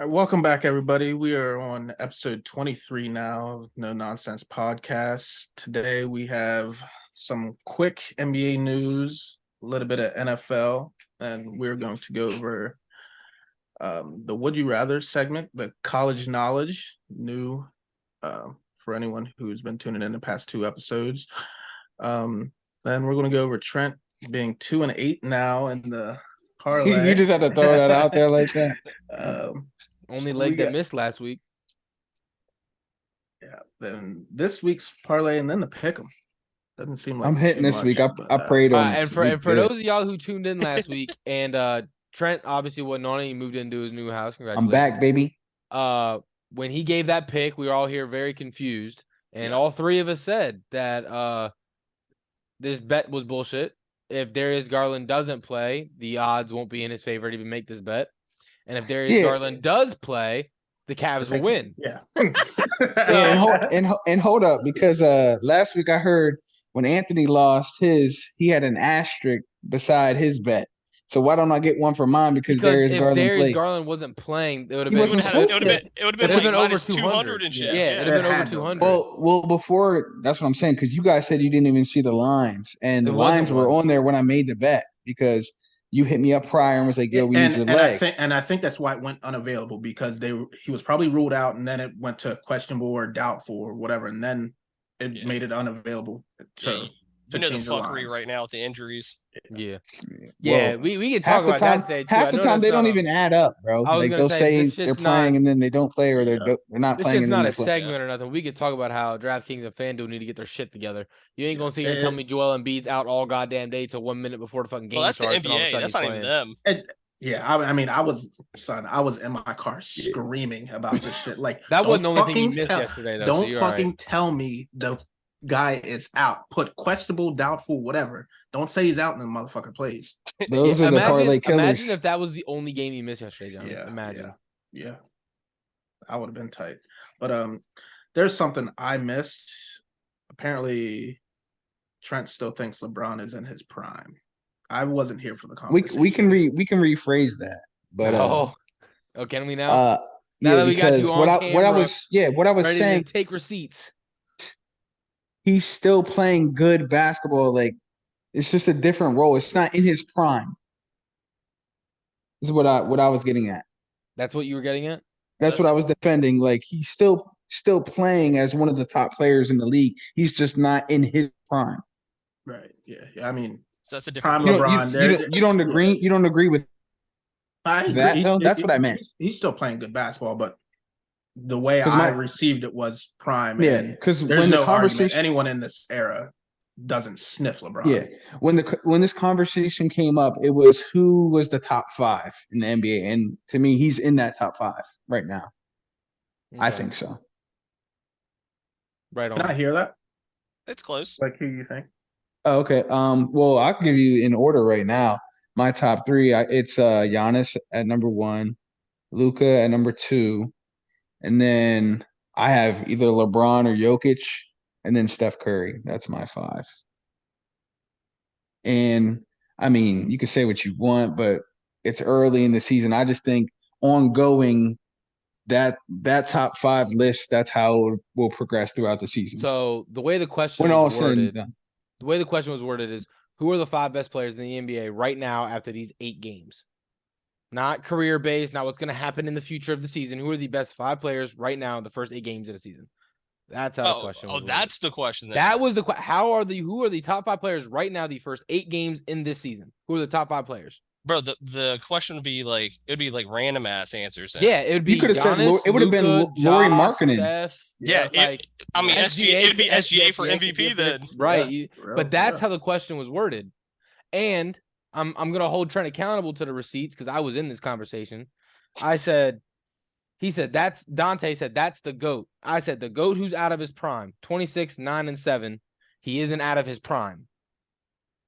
All right, welcome back, everybody. We are on episode 23 now of No Nonsense Podcast. Today we have some quick NBA news, a little bit of NFL, and we're going to go over the Would You Rather segment, the college knowledge, new for anyone who's been tuning in the past two episodes. Then we're going to go over Trent being 2-8 now in the You parlay. just had to throw that out there like that. Only we leg that got- missed last week. Yeah, then this week's parlay and then the pick 'em. Doesn't seem like I'm hitting too this much, week. I but, prayed on it. And to for be and for good. those of y'all who tuned in last week, and Trent obviously wasn't on it. He moved into his new house. I'm Congratulations. back, baby. When he gave that pick, we were all here very confused, and Yeah. all three of us said that this bet was bullshit. If Darius Garland doesn't play, the odds won't be in his favor to even make this bet. And if Darius Yeah. Garland does play, the Cavs will win. Yeah. Yeah, and hold up, because last week I heard when Anthony lost his, he had an asterisk beside his bet. So why don't I get one for mine because Darius if Garland Darius played? Garland wasn't playing, it would have He been wasn't supposed to. It would have been It'd like been minus over 200 and shit. Yeah, it'd have been over had to. 200. Well, before, that's what I'm saying, because you guys said you didn't even see the lines, and the It wasn't lines were one. on there when I made the bet because you hit me up prior and was like, "Yo, we need your and leg." I think that's why it went unavailable because he was probably ruled out and then it went to questionable or doubtful or whatever, and then it made it unavailable. So You know the change the fuckery lines. right now with the injuries. Yeah. Well, Yeah, we can half talk the about time, that today too. half I the know time that's they don't not even add up, bro. I was Like gonna they'll say, say this they're shit's playing not- and then they don't play, or they're not This playing is and then not they a play. segment or nothing. We could talk about how DraftKings and FanDuel need to get their shit together. You ain't gonna sit here and tell me Joel Embiid's out all goddamn day till 1 minute before the fucking game Well, that's the starts. And all of a NBA. sudden That's he's not even playing. them. Yeah, I mean, I was in my car screaming about this shit. Like, That wasn't the don't only thing you fucking missed tell, yesterday, though. don't so you're fucking all right. tell me the guy is out. Put questionable, doubtful, whatever. Don't say he's out and the motherfucker plays. Those are the parlay killers. Imagine if that was the only game you missed yesterday, John. Yeah, Imagine. Yeah, I would have been tight. But there's something I missed. Apparently, Trent still thinks LeBron is in his prime. I wasn't here for the conversation. we can rephrase that, but can we now? now that yeah, we got because you what on I was ready saying, to take receipts. he's still playing good basketball. Like, it's just a different role. It's not in his prime. This is what I was getting at. That's what you were getting at? That's what I was defending. Like, he's still playing as one of the top players in the league. He's just not in his prime. Right. Yeah. I mean, So that's a different prime LeBron. You don't agree? You don't agree with I agree. that? No, that's what I meant. He's still playing good basketball, but the way I received it was prime. Yeah, because there's when no the conversation, argument. Anyone in this era doesn't sniff LeBron. Yeah, when this conversation came up, it was who was the top 5 in the NBA, and to me, he's in that top 5 right now. Okay. I think so. Right on. Can I hear that? It's close. Like, who you think? Oh, okay. Well, I'll give you in order right now. My top 3, it's Giannis at number 1, Luka at number 2, and then I have either LeBron or Jokic, and then Steph Curry. That's my 5. And I mean, you can say what you want, but it's early in the season. I just think ongoing that top 5 list, that's how it will progress throughout the season. So the way the question was worded is, who are the 5 best players in the NBA right now after these 8 games? Not career based, not what's going to happen in the future of the season. Who are the best 5 players right now in the first 8 games of the season? That's how the question was. That's the question. Then. That was the question. Who are the top 5 players right now, the first 8 games in this season? Who are the top 5 players? Bro, the question would be like, it would be like random ass answers. Then. Yeah, it would be. You could have said it would have been Lauri Markkanen. Yeah, I mean, SGA, it'd be SGA for MVP then. Right, yeah, but that's how the question was worded, and I'm gonna hold Trent accountable to the receipts because I was in this conversation. He said Dante said that's the GOAT. I said the GOAT who's out of his prime, 26, 9, and 7. He isn't out of his prime.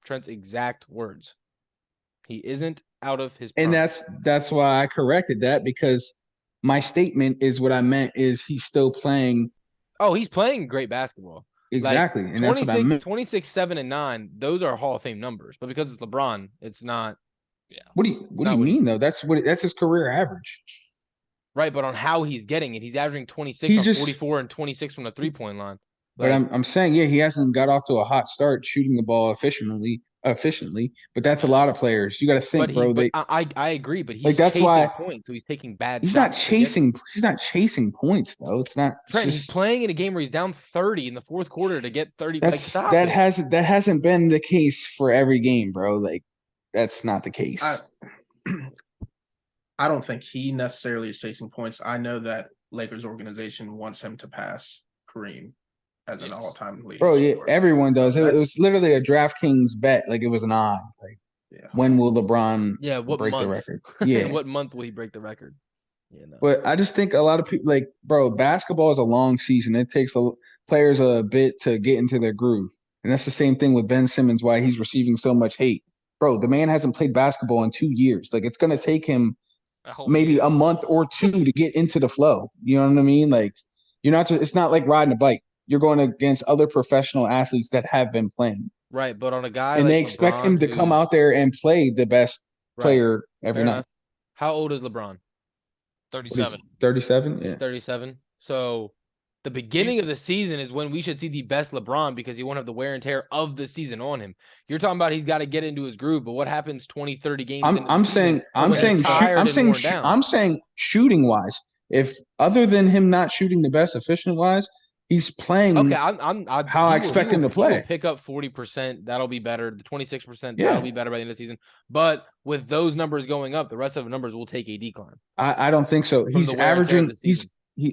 Trent's exact words. He isn't out of his prime. And that's why I corrected that, because my statement is what I meant is he's still playing. Oh, he's playing great basketball. Exactly. And that's what I meant. 26, 7, and 9, those are Hall of Fame numbers. But because it's LeBron, it's not. Yeah. What do you mean though? That's his career average. Right, but on how he's getting it, he's averaging 26 on 44 and 26 from the 3-point line. But I'm saying, he hasn't got off to a hot start shooting the ball efficiently. But that's a lot of players. You got to think, bro. I agree, but he's like that's chasing why points, so he's taking bad he's shots. He's not chasing points though. It's not. Trent, he's playing in a game where he's down 30 in the fourth quarter to get 30. That hasn't been the case for every game, bro. Like that's not the case. I don't think he necessarily is chasing points. I know that Lakers organization wants him to pass Kareem as an all-time leader. Bro, yeah, everyone does. It was literally a DraftKings bet. Like it was an odd. Like, when will LeBron break the record? Yeah, what month will he break the record? Yeah, no. But I just think a lot of people, like, bro, basketball is a long season. It takes players a bit to get into their groove, and that's the same thing with Ben Simmons. Why he's receiving so much hate, bro? The man hasn't played basketball in 2 years. Like it's gonna take him maybe a month or 2 to get into the flow. You know what I mean? Like you're not. It's not like riding a bike. You're going against other professional athletes that have been playing. Right, but on a guy and like they expect him to come out there and play the best player every night. How old is LeBron? 37. 37? Yeah. He's 37. So the beginning of the season is when we should see the best LeBron because he won't have the wear and tear of the season on him. You're talking about he's got to get into his groove, but what happens 20, 30 games I'm saying shooting wise. If other than him not shooting the best efficient wise, he's playing how I expect him to play. He will pick up 40%. That'll be better. The 26%, that'll be better by the end of the season. But with those numbers going up, the rest of the numbers will take a decline. I don't think so. He's averaging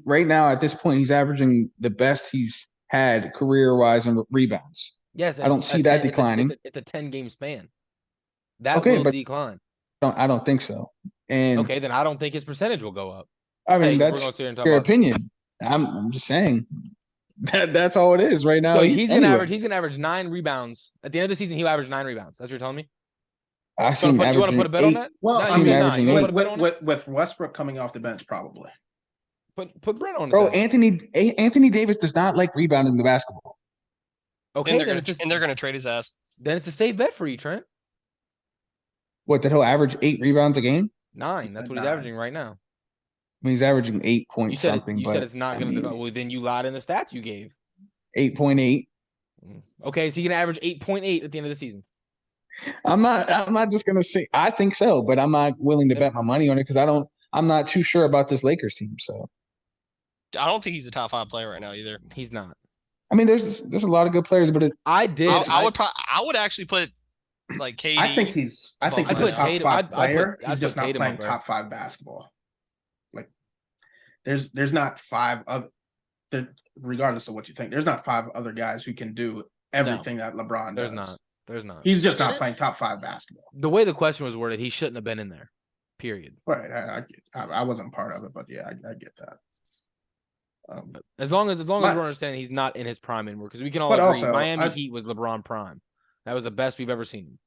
right now at this point, he's averaging the best he's had career-wise in rebounds. Yes, I don't see that declining. It's a 10-game span. That will decline. I don't think so. And okay, then I don't think his percentage will go up. I mean, that's your opinion. I'm just saying. That's all it is right now. So he's gonna average 9 rebounds. At the end of the season, he'll average 9 rebounds. That's what you're telling me? You want to put a bet on that? Well, I mean, with Westbrook coming off the bench, probably. Put Brent on it. Bro, Anthony Davis does not like rebounding the basketball. Okay, and they're gonna trade his ass. Then it's a safe bet for you, Trent. What, that he'll average 8 rebounds a game? 9. That's what he's averaging right now. I mean, he's averaging 8 point something. You said it's not going to. Well, then you lied in the stats you gave. 8.8. Okay, so he's going to average 8.8 at the end of the season. I'm not just going to say I think so, but I'm not willing to bet my money on it because I'm not too sure about this Lakers team. So I don't think he's a top 5 player right now either. He's not. I mean, there's a lot of good players, but I would actually put like KD. I think he's a top 5 player. He's just not playing top 5 basketball. There's not 5 other, regardless of what you think, there's not 5 other guys who can do everything that LeBron does. There's not. He's just not playing top 5 basketball. The way the question was worded, he shouldn't have been in there. Period. Right. I wasn't part of it, but yeah, I get that. As long as we're understanding he's not in his prime anymore, because we can all agree also, Miami Heat was LeBron prime. That was the best we've ever seen him.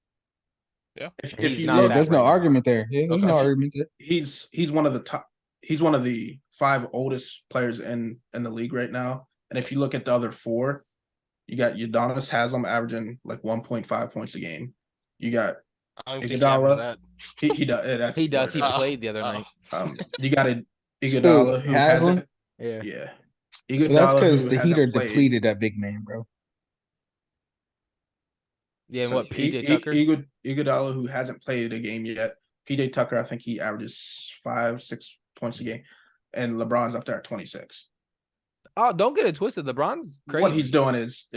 Yeah. If you look, there's no argument there. Yeah, there's no argument there. He's one of the top. He's one of the 5 oldest players in the league right now. And if you look at the other 4, you got Udonis Haslem averaging like 1.5 points a game. You got Iguodala. He does. He does. He played the other night. You got Iguodala who Haslem. Yeah. Iguodala, that's because the Heat are depleted at big man, bro. Yeah, and what PJ Tucker? Iguodala who hasn't played a game yet. PJ Tucker, I think he averages 5-6 points a game, and LeBron's up there at 26. Oh, don't get it twisted. LeBron's crazy. What he's doing is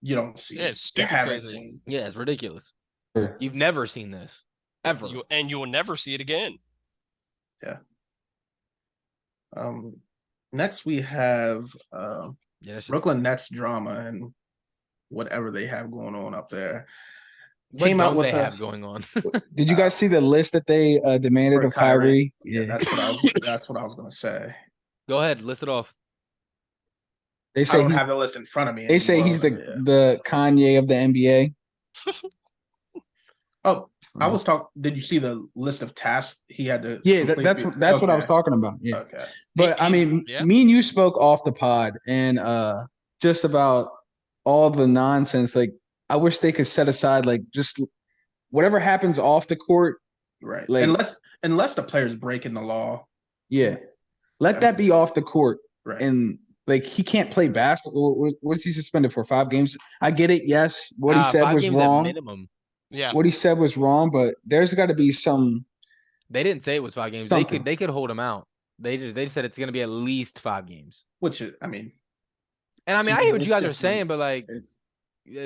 you don't see. Yeah, it's stupid crazy. Yeah, it's ridiculous. You've never seen this ever, and you will never see it again. Yeah. Next we have Brooklyn Nets drama and whatever they have going on up there. Came out with have going on. Did you guys see the list that they demanded of Kyrie? Yeah, that's what I was gonna say. Go ahead, list it off. They say I don't have the list in front of me. They say he's the Kanye of the NBA. Oh, I was talking. Did you see the list of tasks he had to? Yeah, that's what I was talking about. Yeah. Okay. But I mean, me and you spoke off the pod and just about all the nonsense. Like, I wish they could set aside like just whatever happens off the court. Right. Like, unless the player's breaking the law. Yeah. Let that be off the court. Right. And like he can't play basketball. What is he suspended for? 5 games? I get it. Yes, what he said 5 was games at wrong. minimum. Yeah. What he said was wrong, but there's got to be some. They didn't say it was 5 games. Something. They could hold him out. They said it's gonna be at least 5 games. Which is, I mean, And I hear what you guys are it's saying, but like it's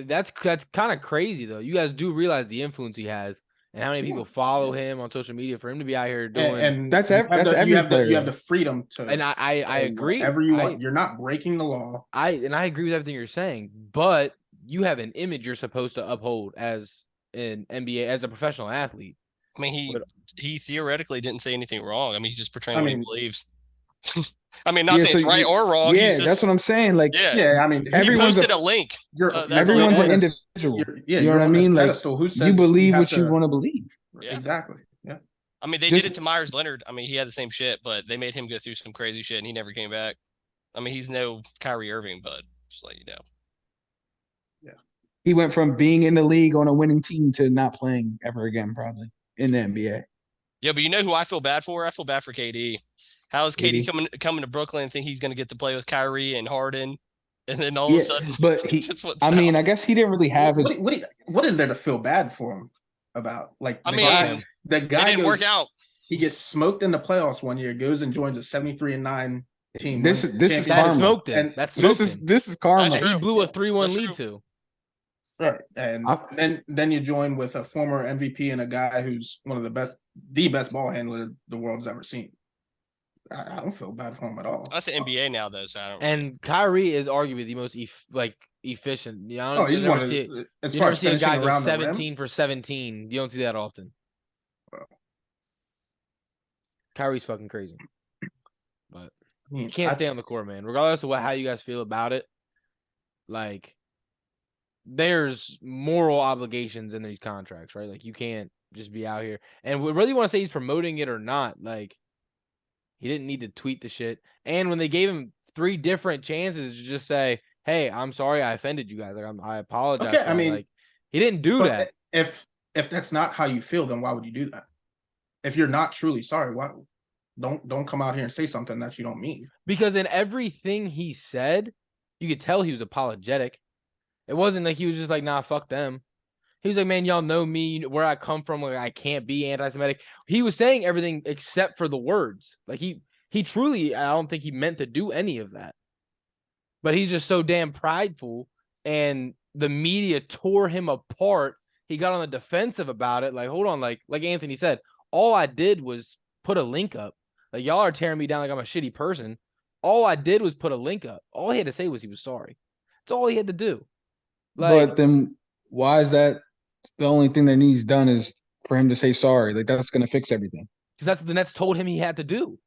that's kind of crazy though. You guys do realize the influence he has and how many people follow him on social media for him to be out here doing. and That's you have that's the, every you have player. the, you have the freedom to. And I agree. Whatever you want. You're not breaking the law. I agree with everything you're saying, but you have an image you're supposed to uphold as an NBA, as a professional athlete. I mean, he theoretically didn't say anything wrong. I mean, he's just portraying what he believes. I mean, not saying it's right or wrong. Yeah, that's what I'm saying. Like, yeah, I mean, he posted a link. Everyone's an individual. You know what I mean? Like, you believe what you want to believe. Yeah. Exactly. Yeah. I mean, they did it to Myers Leonard. I mean, he had the same shit, but they made him go through some crazy shit, and he never came back. I mean, he's no Kyrie Irving, but just let you know. Yeah. He went from being in the league on a winning team to not playing ever again, probably in the NBA. Yeah, but you know who I feel bad for? I feel bad for KD. How is KD coming to Brooklyn and think he's going to get to play with Kyrie and Harden, and then all of a sudden, but I guess he didn't really have his. What is there to feel bad for him about? Like, the guy didn't work out. He gets smoked in the playoffs one year, goes and joins a 73-9 team. This is karma. Smoked him. This is karma. He blew a 3-1 lead too. Right, and then you join with a former MVP and a guy who's one of the best ball handler the world's ever seen. I don't feel bad for him at all. That's the NBA now, though. So I don't. And Kyrie is arguably the most efficient. You know, he's one of the. As far as see a guy go 17 for 17. You don't see that often. Well, Kyrie's fucking crazy, but you can't stay on the court, man. Regardless of how you guys feel about it, like there's moral obligations in these contracts, right? Like you can't just be out here. And we really want to say he's promoting it or not, like. He didn't need to tweet the shit. And when they gave him 3 different chances to just say, "Hey, I'm sorry I offended you guys. Like I apologize." Okay, I mean, like he didn't do that. If that's not how you feel, then why would you do that? If you're not truly sorry, why don't come out here and say something that you don't mean? Because in everything he said, you could tell he was apologetic. It wasn't like he was just like, "Nah, fuck them." He was like, "Man, y'all know me, where I come from. Like, I can't be anti-Semitic." He was saying everything except for the words. Like he truly, I don't think he meant to do any of that. But he's just so damn prideful, and the media tore him apart. He got on the defensive about it. Like, hold on, like Anthony said, all I did was put a link up. Like, y'all are tearing me down like I'm a shitty person. All I did was put a link up. All he had to say was he was sorry. That's all he had to do. Like, but then why is that? The only thing that needs done is for him to say sorry. Like that's going to fix everything. Because that's what the Nets told him he had to do.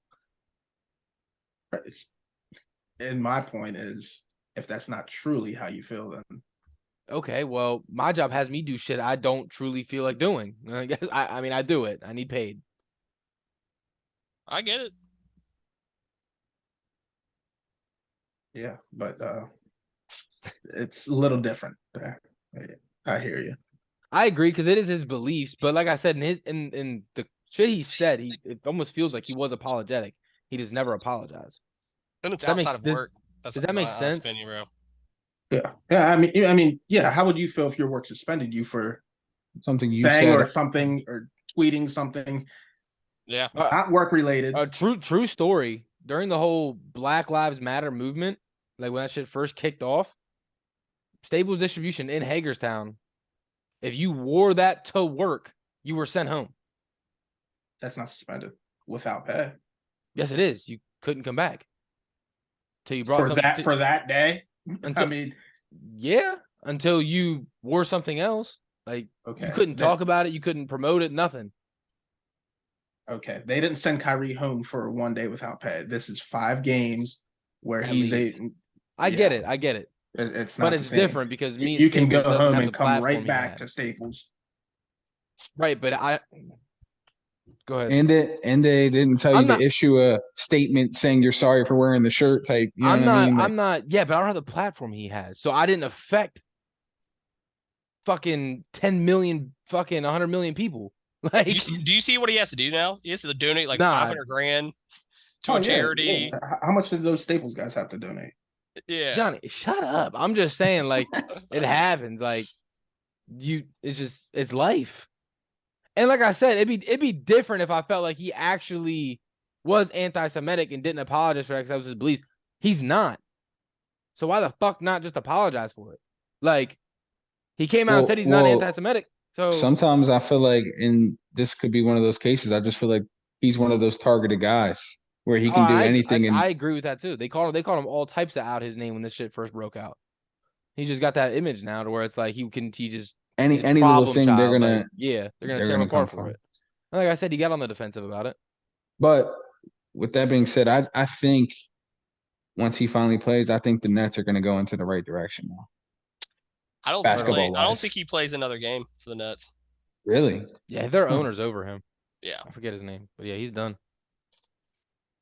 And my point is, if that's not truly how you feel, then okay. Well, my job has me do shit I don't truly feel like doing. I guess I mean I do it. I need paid. I get it. Yeah, but it's a little different there. I hear you. I agree because it is his beliefs, but like I said, in the shit he said, it almost feels like he was apologetic. He just never apologized. And it's outside of work. Does that make sense? Opinion, bro. Yeah. I mean, yeah. How would you feel if your work suspended you for something you saying said or something or tweeting something? Yeah, not work related. A true story. During the whole Black Lives Matter movement, like when that shit first kicked off, Staples Distribution in Hagerstown. If you wore that to work, you were sent home. That's not suspended without pay. Yes, it is. You couldn't come back till you brought for that day. Until, I mean, yeah, until you wore something else. Like you couldn't talk about it, you couldn't promote it, nothing. Okay, they didn't send Kyrie home for 1 day without pay. This is 5 games where I get it. It's not, but it's different because you can go home and come right back to Staples. Right, but go ahead. And they didn't tell you to issue a statement saying you're sorry for wearing the shirt type. You know what I mean? I'm not. Yeah, but I don't have the platform he has, so I didn't affect fucking 10 million, fucking 100 million people. Like, do you see what he has to do now? He has to donate like 500 grand. to a charity. Yeah. How much did those Staples guys have to donate? Yeah. Johnny, shut up. I'm just saying, like, it happens. Like, it's life. And like I said, it'd be different if I felt like he actually was anti-Semitic and didn't apologize for that because that was his beliefs. He's not. So why the fuck not just apologize for it? Like, he came out and said he's not anti-Semitic. So sometimes I feel like, and this could be one of those cases, I just feel like he's one of those targeted guys where he can do anything. I agree with that too. They called him all types of out his name when this shit first broke out. He just got that image now to where it's like he just any little thing child, they're gonna tear him apart for it. Like I said, he got on the defensive about it. But with that being said, I think once he finally plays, I think the Nets are gonna go into the right direction now. I don't think he plays another game for the Nets. Really? Yeah, their owner's over him. Yeah, I forget his name, but yeah, he's done.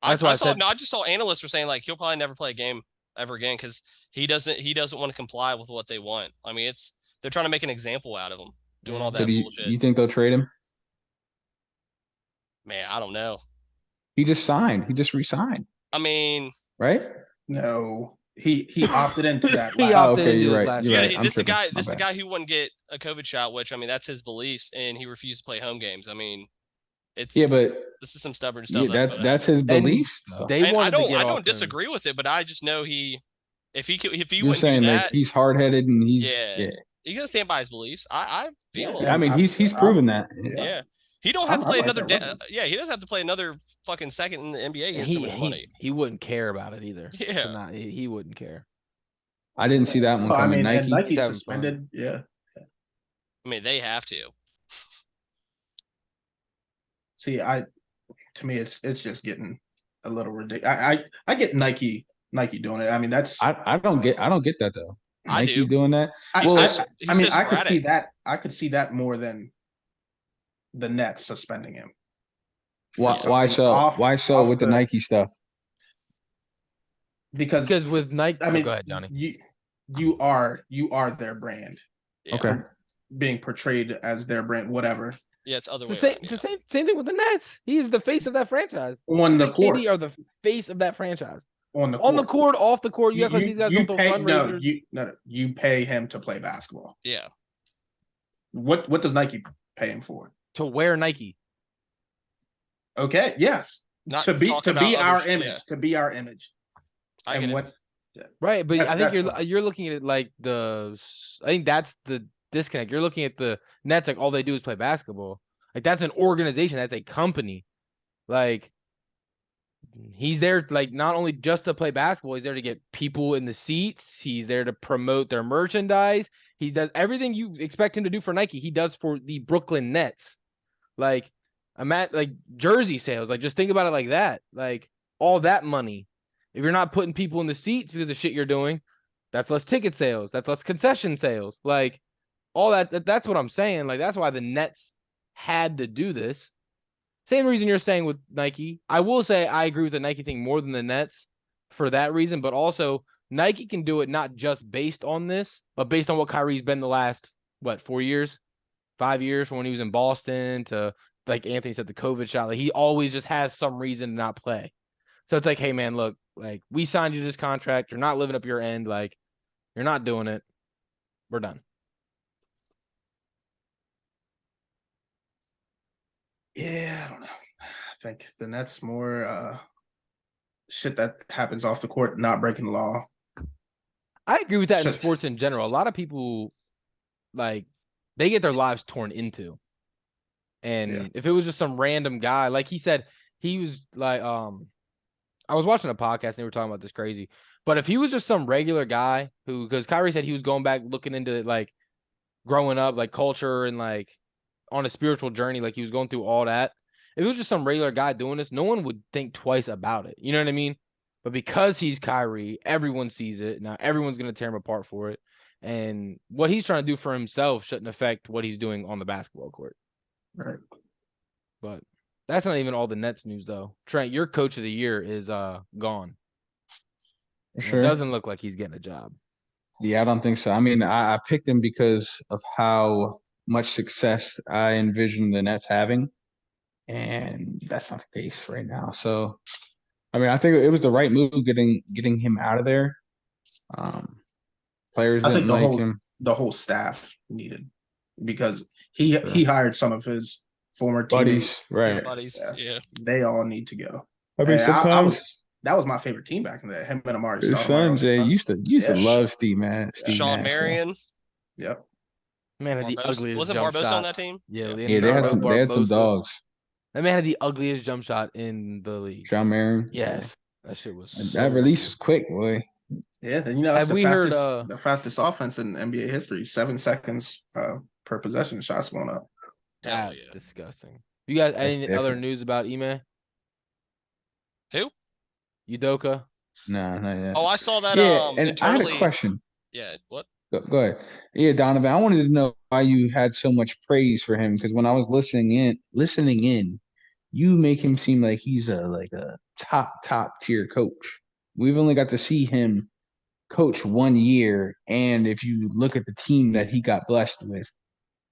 I just saw analysts were saying like he'll probably never play a game ever again because he doesn't want to comply with what they want. I mean, they're trying to make an example out of him doing all that bullshit. You think they'll trade him? Man, I don't know. He just signed. He just re-signed. I mean, right? No, he opted into that. You're right. This is the guy who wouldn't get a COVID shot, which I mean that's his beliefs, and he refused to play home games. I mean, but this is some stubborn stuff. That's his beliefs. I don't disagree with it, but I just know if he you're saying like he's hard headed and he's he's gonna stand by his beliefs. I feel. I mean, he's proven that. Yeah. He don't have to play another he doesn't have to play another fucking second in the NBA. He has so much money. He wouldn't care about it either. Yeah. He wouldn't care. I didn't see that one coming. I mean, Nike suspended. Yeah. I mean, they have to. See, to me, it's just getting a little ridiculous. I get Nike doing it. I mean, that's I don't get that though. Nike doing that. I could see that. I could see that more than the Nets suspending him. Why so? Why so with the Nike stuff? Because with Nike, I mean, go ahead, Johnny. You are their brand. Yeah. Okay. Being portrayed as their brand, whatever. Yeah, it's other way. It's the same thing with the Nets. He's the face of that franchise. On the court, KD are the face of that franchise. On the court, off the court. You act like these guys don't throw fundraisers. You pay him to play basketball. Yeah. What does Nike pay him for? To wear Nike. Okay. Yes. To be our image. Yeah. To be our image. Right, but I think you're looking at it like I think that's the disconnect. You're looking at the Nets like all they do is play basketball. Like that's an organization, that's a company. Like he's there like not only just to play basketball, he's there to get people in the seats, he's there to promote their merchandise. He does everything you expect him to do for Nike, he does for the Brooklyn Nets. Like I'm at like jersey sales, like just think about it like that. Like all that money. If you're not putting people in the seats because of shit you're doing, that's less ticket sales, that's less concession sales. Like all that's what I'm saying. Like that's why the Nets had to do this. Same reason you're saying with Nike. I will say I agree with the Nike thing more than the Nets for that reason, but also Nike can do it not just based on this, but based on what Kyrie's been the last 4 years, 5 years from when he was in Boston to like Anthony said the COVID shot. Like he always just has some reason to not play. So it's like, hey man, look, like we signed you this contract, you're not living up your end, like you're not doing it. We're done. Yeah, I don't know. I think the Nets more shit that happens off the court, not breaking the law. I agree with that in sports in general. A lot of people like they get their lives torn into. And if it was just some random guy, like he said, he was like I was watching a podcast and they were talking about this crazy. But if he was just some regular guy because Kyrie said he was going back looking into like growing up, like culture and like on a spiritual journey, like he was going through all that. If it was just some regular guy doing this, no one would think twice about it. You know what I mean? But because he's Kyrie, everyone sees it. Now everyone's going to tear him apart for it. And what he's trying to do for himself shouldn't affect what he's doing on the basketball court. Right. But that's not even all the Nets news, though. Trent, your coach of the year is gone. Sure. It doesn't look like he's getting a job. Yeah, I don't think so. I mean, I picked him because of how much success I envision the Nets having, and that's not the case right now. So I mean, I think it was the right move getting him out of there. Players didn't like him. The whole staff needed, because he hired some of his former buddies, right? Buddies, yeah. They all need to go. I mean, sometimes that was my favorite team back in the day. Him and Amari. His sons, used to love Steve, man. Sean Marion. Yep. Man had the ugliest. Wasn't Barbosa on that team? Yeah, they had some dogs. That man had the ugliest jump shot in the league. Sean Marion. Yes, that shit was. That release was quick, boy. Yeah, and that's the fastest offense in NBA history. 7 seconds per possession, shots going up. That's disgusting. You guys, any other news about Ime? Who? Udoka? No, not yet. Oh, I saw that. Yeah, and I had a question. Yeah, what? Go ahead. Yeah, Donovan, I wanted to know why you had so much praise for him, because when I was listening in, you make him seem like he's a top tier coach. We've only got to see him coach 1 year, and if you look at the team that he got blessed with,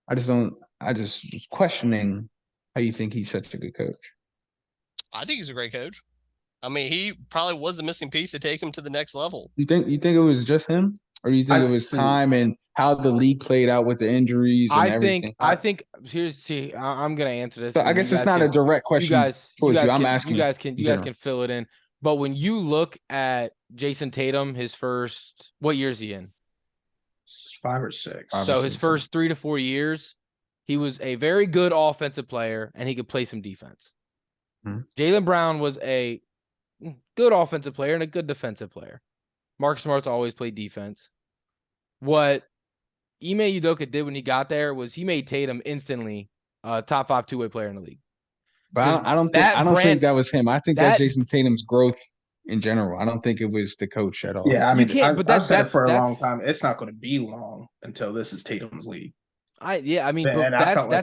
I just was questioning how you think he's such a good coach. I think he's a great coach. I mean, he probably was the missing piece to take him to the next level. You think it was just him, or do you think it was time and how the league played out with the injuries and everything? I think I'm gonna answer this. So I guess it's not a direct question towards you. I'm asking. You guys can fill it in. But when you look at Jason Tatum, his first, what year is he in? 5 or 6. So his first 3 to 4 years, he was a very good offensive player and he could play some defense. Jaylen Brown was a good offensive player and a good defensive player. Marcus Smart's always played defense. What Ime Udoka did when he got there was he made Tatum instantly a top 5 two-way player in the league. But I don't think that was him. I think that's Jason Tatum's growth in general. I don't think it was the coach at all. Yeah, I mean, I've said it for a long time. It's not going to be long until this is Tatum's league. That's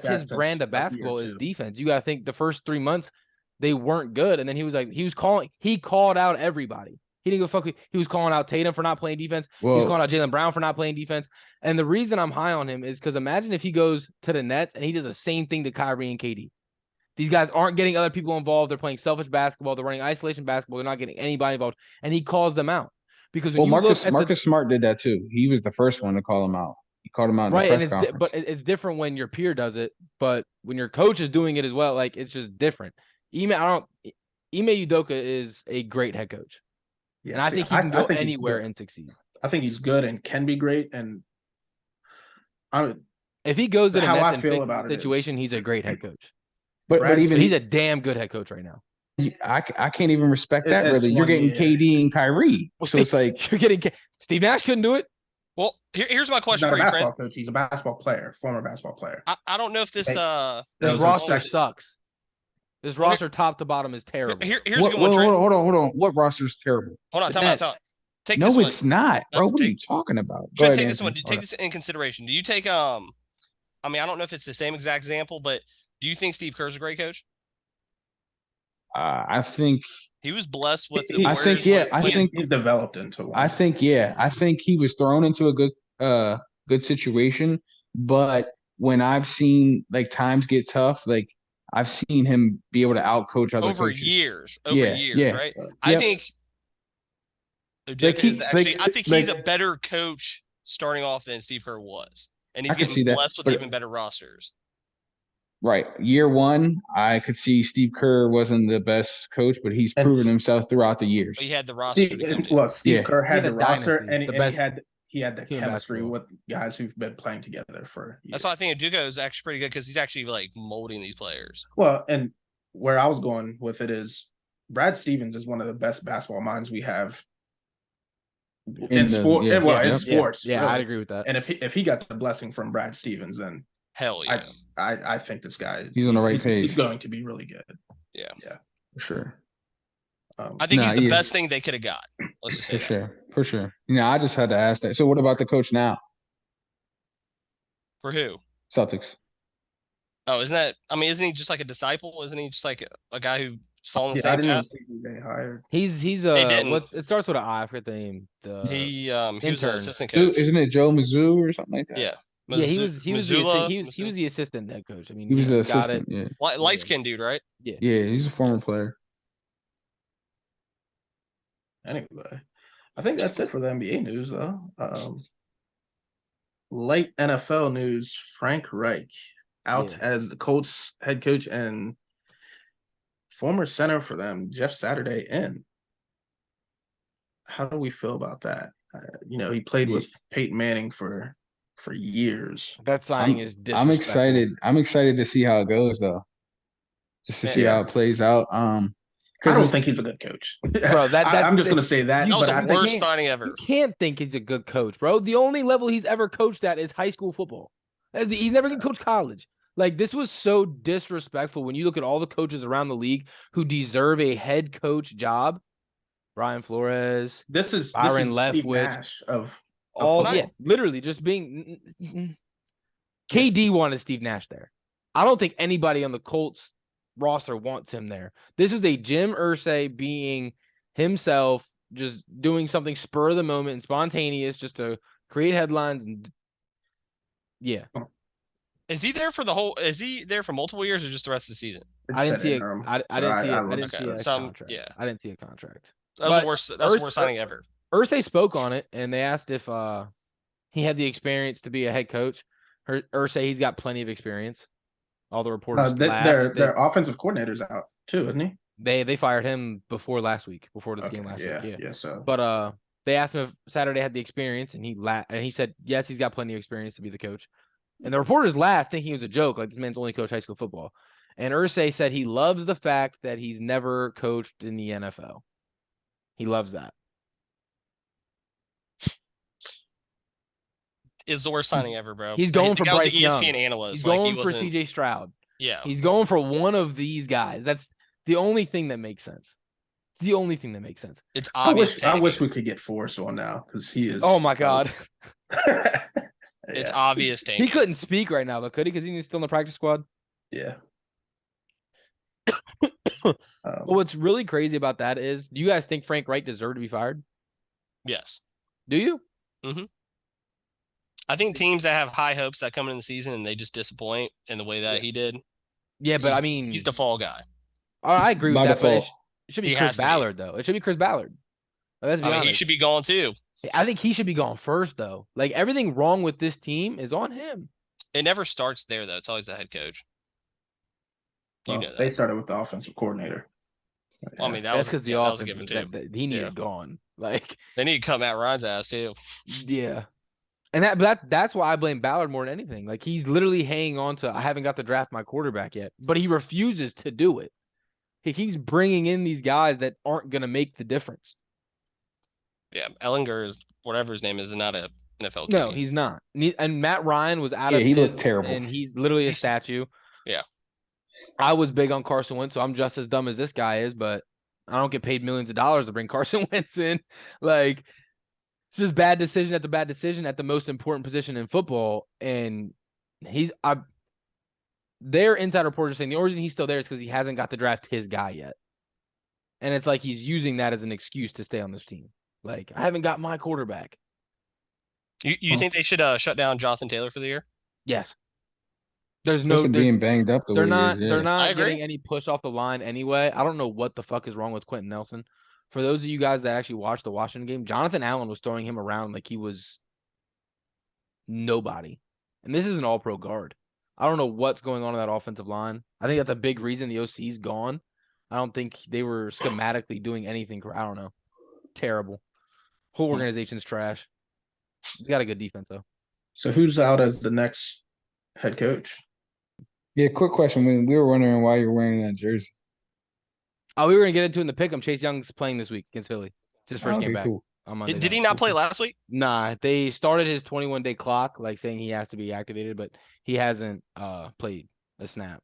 his brand of basketball is defense. You got to think the first 3 months they weren't good, and then he called out everybody. He didn't go fuck. He was calling out Tatum for not playing defense. He was calling out Jaylen Brown for not playing defense. And the reason I'm high on him is because imagine if he goes to the Nets and he does the same thing to Kyrie and KD. These guys aren't getting other people involved. They're playing selfish basketball. They're running isolation basketball. They're not getting anybody involved. And he calls them out. Because Marcus Smart did that too. He was the first one to call him out. He called him out in the press conference. But it's different when your peer does it. But when your coach is doing it as well, like it's just different. Ime Udoka is a great head coach. Yeah, and I think he can go anywhere and succeed. I think he's good and can be great. And if he goes to the Nets and fixes the situation, he's a great head coach. But even he's a damn good head coach right now. I can't even respect that, really. You're getting KD and Kyrie. So it's like you're getting Steve Nash couldn't do it. Well, here's my question for you, Trent. Coach. He's a basketball player, former basketball player. I don't know if this roster sucks. This roster top to bottom is terrible. Here's a good one, Trent. Hold on. What roster is terrible? Hold on, time out. No, it's not, bro. What are you talking about? Trent, take this one. Take this in consideration. Do you take I mean, I don't know if it's the same exact example, but do you think Steve Kerr's a great coach? I think he was blessed with. I think he's developed into one. I think he was thrown into a good situation, but when I've seen like times get tough, like I've seen him be able to outcoach other coaches. years, right? I think he's a better coach starting off than Steve Kerr was, and he's getting blessed with even better rosters. Right. Year one, I could see Steve Kerr wasn't the best coach, but he's proven himself throughout the years. He had the roster. Steve Kerr had the roster, and he had the chemistry with guys who've been playing together for years. That's why I think Udoka is actually pretty good because he's actually like molding these players. Well, and where I was going with it is Brad Stevens is one of the best basketball minds we have in sports. Yeah, really. I'd agree with that. And if he got the blessing from Brad Stevens, then hell yeah. I think this guy he's on the right page. He's going to be really good. Yeah. For sure. I think he's the best thing they could have got. Let's just say for sure. I just had to ask that. So what about the coach now? For who? Celtics. Oh, isn't he just like a disciple? Isn't he just like a guy who's following the same path? They hired. He's it starts with an I, I forget the name. He was an assistant coach. Isn't it Joe Mizzou or something like that? Yeah. He was the assistant head coach. I mean, he was the assistant. Yeah. Light skinned dude, right? Yeah. Yeah, he's a former player. Anyway, I think that's it for the NBA news, though. Light NFL news: Frank Reich out as the Colts head coach and former center for them, Jeff Saturday, in. How do we feel about that? He played with Peyton Manning for years. That signing is disrespectful. I'm excited. I'm excited to see how it goes, though. Just to see how it plays out. I don't think he's a good coach, bro. I'm just gonna say that. That was the worst signing ever. You can't think he's a good coach, bro. The only level he's ever coached at is high school football. He's never gonna coach college. Like, this was so disrespectful when you look at all the coaches around the league who deserve a head coach job. Brian Flores. This is Byron Steve Leftwich. Nash of all football. Literally just being. KD wanted Steve Nash there. I don't think anybody on the Colts roster wants him there. This is a Jim Irsay being himself, just doing something spur of the moment and spontaneous, just to create headlines. And Is he there for Is he there for multiple years or just the rest of the season? I didn't see a contract. Yeah, I didn't see a contract. That's the worst signing ever. Irsay spoke on it, and they asked if he had the experience to be a head coach. Irsay, he's got plenty of experience. All the reporters. Their offensive coordinator's out too, isn't he? They fired him before this game last week. Yeah. So, but they asked him if Saturday had the experience, and he said yes, he's got plenty of experience to be the coach. And the reporters laughed, thinking it was a joke, like this man's only coached high school football. And Irsay said he loves the fact that he's never coached in the NFL. He loves that. Is the worst signing ever, bro. He's going for Bryce Young. ESPN analyst. He's going for CJ Stroud. Yeah. He's going for one of these guys. That's the only thing that makes sense. The only thing that makes sense. It's obvious. I wish we could get Forrest on now, because he is. Oh my God. It's obvious. He couldn't speak right now, though, could he? Because he's still in the practice squad. Yeah. But what's really crazy about that is, do you guys think Frank Reich deserved to be fired? Yes. Do you? Mm-hmm. I think teams that have high hopes that come in the season and they just disappoint in the way that he did. Yeah, but I mean, he's the fall guy. I agree with that, but it should be Chris Ballard, though. It should be Chris Ballard. Let's be honest. He should be gone too. I think he should be gone first, though. Like, everything wrong with this team is on him. It never starts there, though. It's always the head coach. You know that. They started with the offensive coordinator. Well, I mean, that's because the offense was a given too. He needed gone. Like, they need to cut Matt Ryan's ass too. Yeah. And that's why I blame Ballard more than anything. Like, he's literally hanging on to, I haven't got to draft my quarterback yet, but he refuses to do it. He keeps bringing in these guys that aren't going to make the difference. Yeah, Ellinger is, whatever his name is not a NFL. No, he's not. And Matt Ryan was out of he looked terrible. And he's literally a statue. Yeah. I was big on Carson Wentz, so I'm just as dumb as this guy is, but I don't get paid millions of dollars to bring Carson Wentz in. Like, it's just bad decision after bad decision at the most important position in football. And their inside reporters saying the reason he's still there is because he hasn't got to draft his guy yet. And it's like he's using that as an excuse to stay on this team. Like, I haven't got my quarterback. You think they should shut down Jonathan Taylor for the year? Yes. They're being banged up. They're not getting any push off the line anyway. I don't know what the fuck is wrong with Quentin Nelson. For those of you guys that actually watched the Washington game, Jonathan Allen was throwing him around like he was nobody. And this is an all-pro guard. I don't know what's going on in that offensive line. I think that's a big reason the OC's gone. I don't think they were schematically doing anything. I don't know. Terrible. Whole organization's trash. They got a good defense, though. So who's out as the next head coach? Yeah, quick question. We were wondering why you're wearing that jersey. Oh, we were going to get into it in the pick'em. Chase Young's playing this week against Philly. It's his first game back. Cool. On Monday Did he not play last week? Nah, they started his 21-day clock, like saying he has to be activated, but he hasn't played a snap.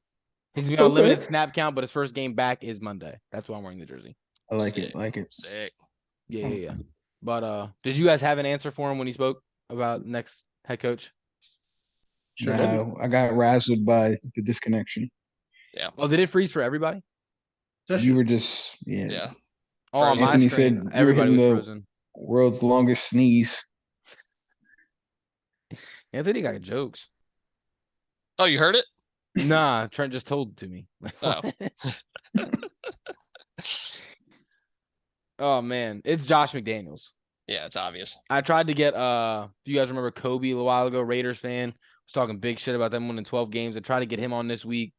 He's got a limited snap count, but his first game back is Monday. That's why I'm wearing the jersey. I like it. Sick. Yeah. But did you guys have an answer for him when he spoke about next head coach? Sure. No, I got razzled by the disconnection. Yeah. Oh, did it freeze for everybody? You were just Yeah. Oh, on Anthony my screen, said everybody was the frozen. World's longest sneeze. Anthony got jokes. Oh, you heard it? Nah, Trent just told it to me. Oh. Oh man, it's Josh McDaniels. Yeah, it's obvious. I tried to get do you guys remember Kobe a while ago, Raiders fan? Was talking big shit about them winning 12 games. I tried to get him on this week.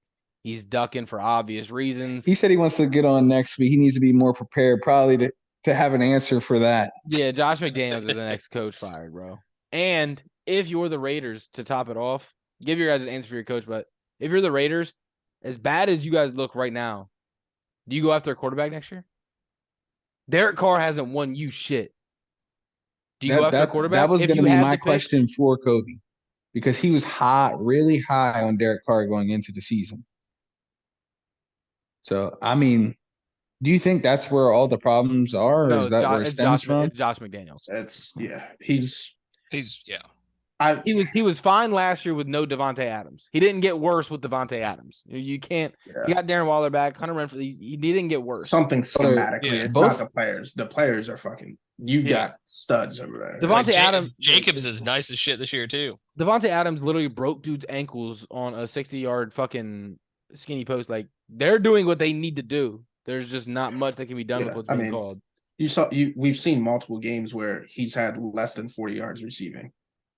He's ducking for obvious reasons. He said he wants to get on next week. He needs to be more prepared, probably to have an answer for that. Yeah, Josh McDaniels is the next coach fired, bro. And if you're the Raiders, to top it off, give your guys an answer for your coach, but if you're the Raiders, as bad as you guys look right now, do you go after a quarterback next year? Derek Carr hasn't won you shit. Do you go after a quarterback? That was going to be my question for Kobe, because he was really high on Derek Carr going into the season. So, I mean, do you think that's where all the problems are, or is that where it stems from? It's Josh McDaniels. He was fine last year with no Devontae Adams. He didn't get worse with Devontae Adams. You can't. Yeah. You got Darren Waller back, Hunter Renfrow. He didn't get worse. Something schematically. It's not the players. The players are fucking. You've got studs over there. Devontae Adams. Jacobs is nice as shit this year too. Devontae Adams literally broke dude's ankles on a 60-yard fucking skinny post. Like, they're doing what they need to do. There's just not much that can be done with what's being called. We've seen multiple games where he's had less than 40 yards receiving.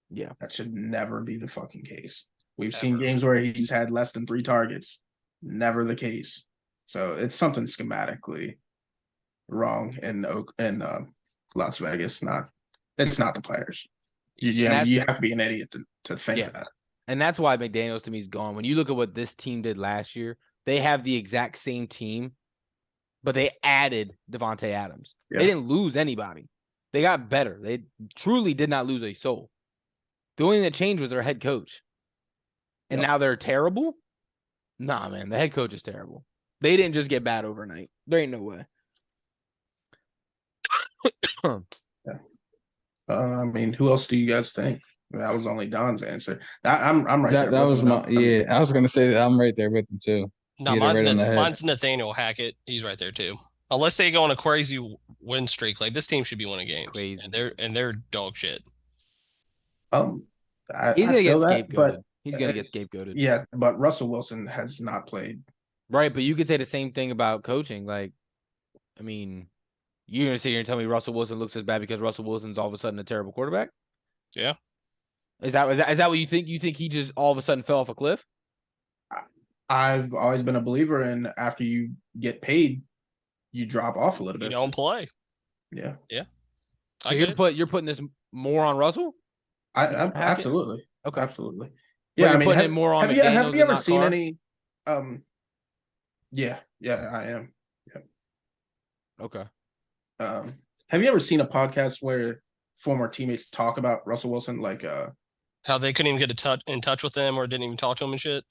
Yeah. That should never be the fucking case. We've seen games where he's had less than 3 targets. Never the case. So it's something schematically wrong in Las Vegas. It's not the players. You have to be an idiot to think that. And that's why McDaniels to me is gone. When you look at what this team did last year, they have the exact same team, but they added Devontae Adams. Yeah. They didn't lose anybody. They got better. They truly did not lose a soul. The only thing that changed was their head coach. And now they're terrible? Nah, man. The head coach is terrible. They didn't just get bad overnight. There ain't no way. I mean, who else do you guys think? That was only Don's answer. I'm right there. That was my I was gonna say that I'm right there with him too. No, mine's Nathaniel Hackett. He's right there too. Unless they go on a crazy win streak, like this team should be winning games. Crazy. And they're dog shit. He's gonna get scapegoated. He's gonna get scapegoated. Yeah, but Russell Wilson has not played. Right, but you could say the same thing about coaching. Like, I mean, you're gonna sit here and tell me Russell Wilson looks as bad because Russell Wilson's all of a sudden a terrible quarterback? Yeah. Is that what you think? You think he just all of a sudden fell off a cliff? I've always been a believer in after you get paid, you drop off a little bit. You don't play. Yeah. Yeah. So you're putting this more on Russell? I absolutely. Okay. Absolutely. Yeah, I mean, putting more on have you ever seen any Yeah, I am. Yeah. Okay. Have you ever seen a podcast where former teammates talk about Russell Wilson, like how they couldn't even get in touch with them or didn't even talk to him and shit?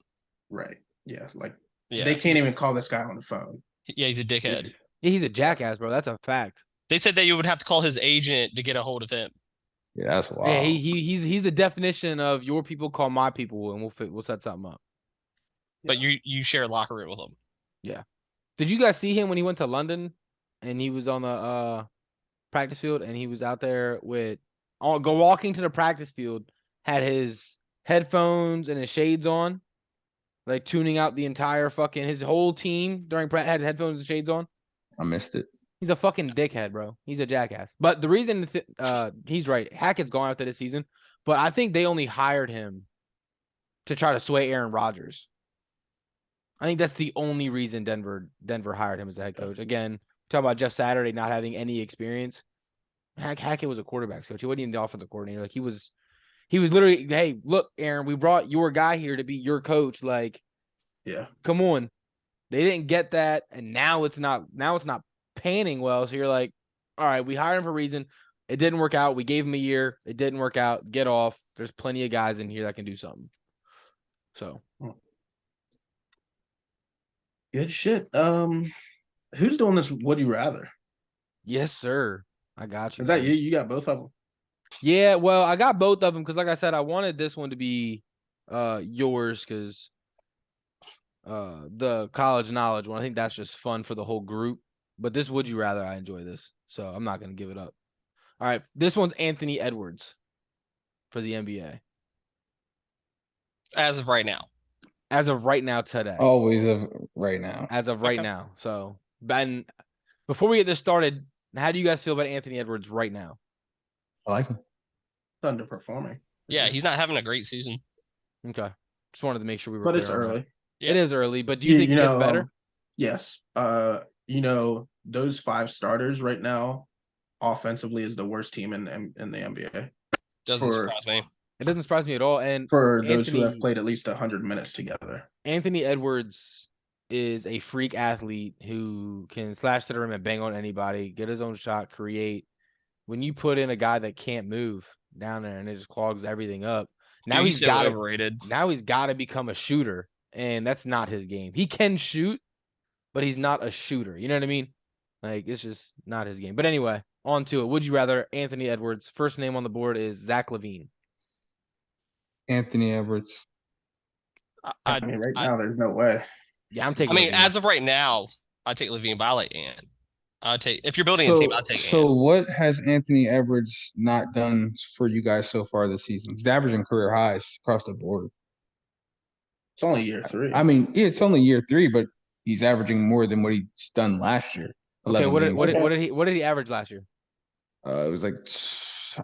Right. Yeah. Like they can't even call this guy on the phone. Yeah, he's a dickhead. Yeah, he's a jackass, bro. That's a fact. They said that you would have to call his agent to get a hold of him. Yeah, that's wild. Yeah, he's the definition of your people call my people, and we'll set something up. But you share a locker room with him. Yeah. Did you guys see him when he went to London, and he was on the practice field, and he was out there walking to the practice field, had his headphones and his shades on, like tuning out the entire his whole team during had headphones and shades on. I missed it. He's a fucking dickhead, bro. He's a jackass. But the reason he's right, Hackett's gone after this season, but I think they only hired him to try to sway Aaron Rodgers. I think that's the only reason Denver hired him as a head coach. Again, talking about Jeff Saturday not having any experience. Hackett was a quarterback's coach. He wasn't even the offensive coordinator. Like he was literally, hey, look, Aaron, we brought your guy here to be your coach. Like, yeah, come on. They didn't get that, and now it's not panning well. So you're like, all right, we hired him for a reason. It didn't work out. We gave him a year. It didn't work out. Get off. There's plenty of guys in here that can do something. So good shit. Who's doing this? Would you rather? Yes, sir. I got you. Is that you? You got both of them? Yeah, well, I got both of them because, like I said, I wanted this one to be yours because the college knowledge one. I think that's just fun for the whole group. But this would you rather, I enjoy this, so I'm not gonna give it up. All right, this one's Anthony Edwards for the NBA. As of right now. As of right now today. Always of right now. As of right now. So, Ben, before we get this started, Now, how do you guys feel about Anthony Edwards right now? I like him. Underperforming. Yeah, he's not having a great season. Okay. Just wanted to make sure we were But clear it's on that. early. Yeah. It is early, but do you think he gets better? Yes. Those 5 starters right now, offensively, is the worst team in the NBA. Doesn't surprise me. It doesn't surprise me at all. And for those who have played at least 100 minutes together, Anthony Edwards is a freak athlete who can slash to the rim and bang on anybody, get his own shot, create. When you put in a guy that can't move down there and it just clogs everything up, now he's got overrated. Now he's got to become a shooter, and that's not his game. He can shoot, but he's not a shooter. You know what I mean? Like, it's just not his game. But anyway, on to it. Would you rather Anthony Edwards? First name on the board is Zach LaVine. Anthony Edwards. I mean, now there's no way. Yeah, I'm taking. I mean, LaVine. As of right now, I take LaVine, but I like Ant. If you're building a team, I'll take Ant. So what has Anthony Edwards not done for you guys so far this season? He's averaging career highs across the board. It's only year 3. I mean, it's only year 3, but he's averaging more than what he's done last year. Okay, what did he average last year? It was like,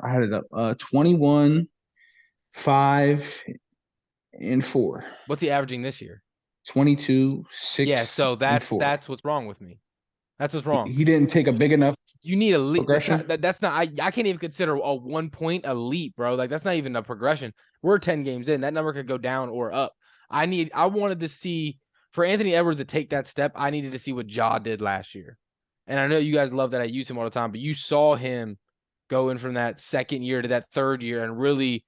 I had it up, 21, 5, and 4. What's he averaging this year? 22, 6. Yeah, so that's what's wrong with me. That's what's wrong. He didn't take a big enough. You need a leap. Progression. That's not. I can't even consider a 1 point a leap, bro. Like, that's not even a progression. We're 10 games in. That number could go down or up. I wanted to see, for Anthony Edwards to take that step, I needed to see what Ja did last year. And I know you guys love that I use him all the time, but you saw him going from that second year to that third year and really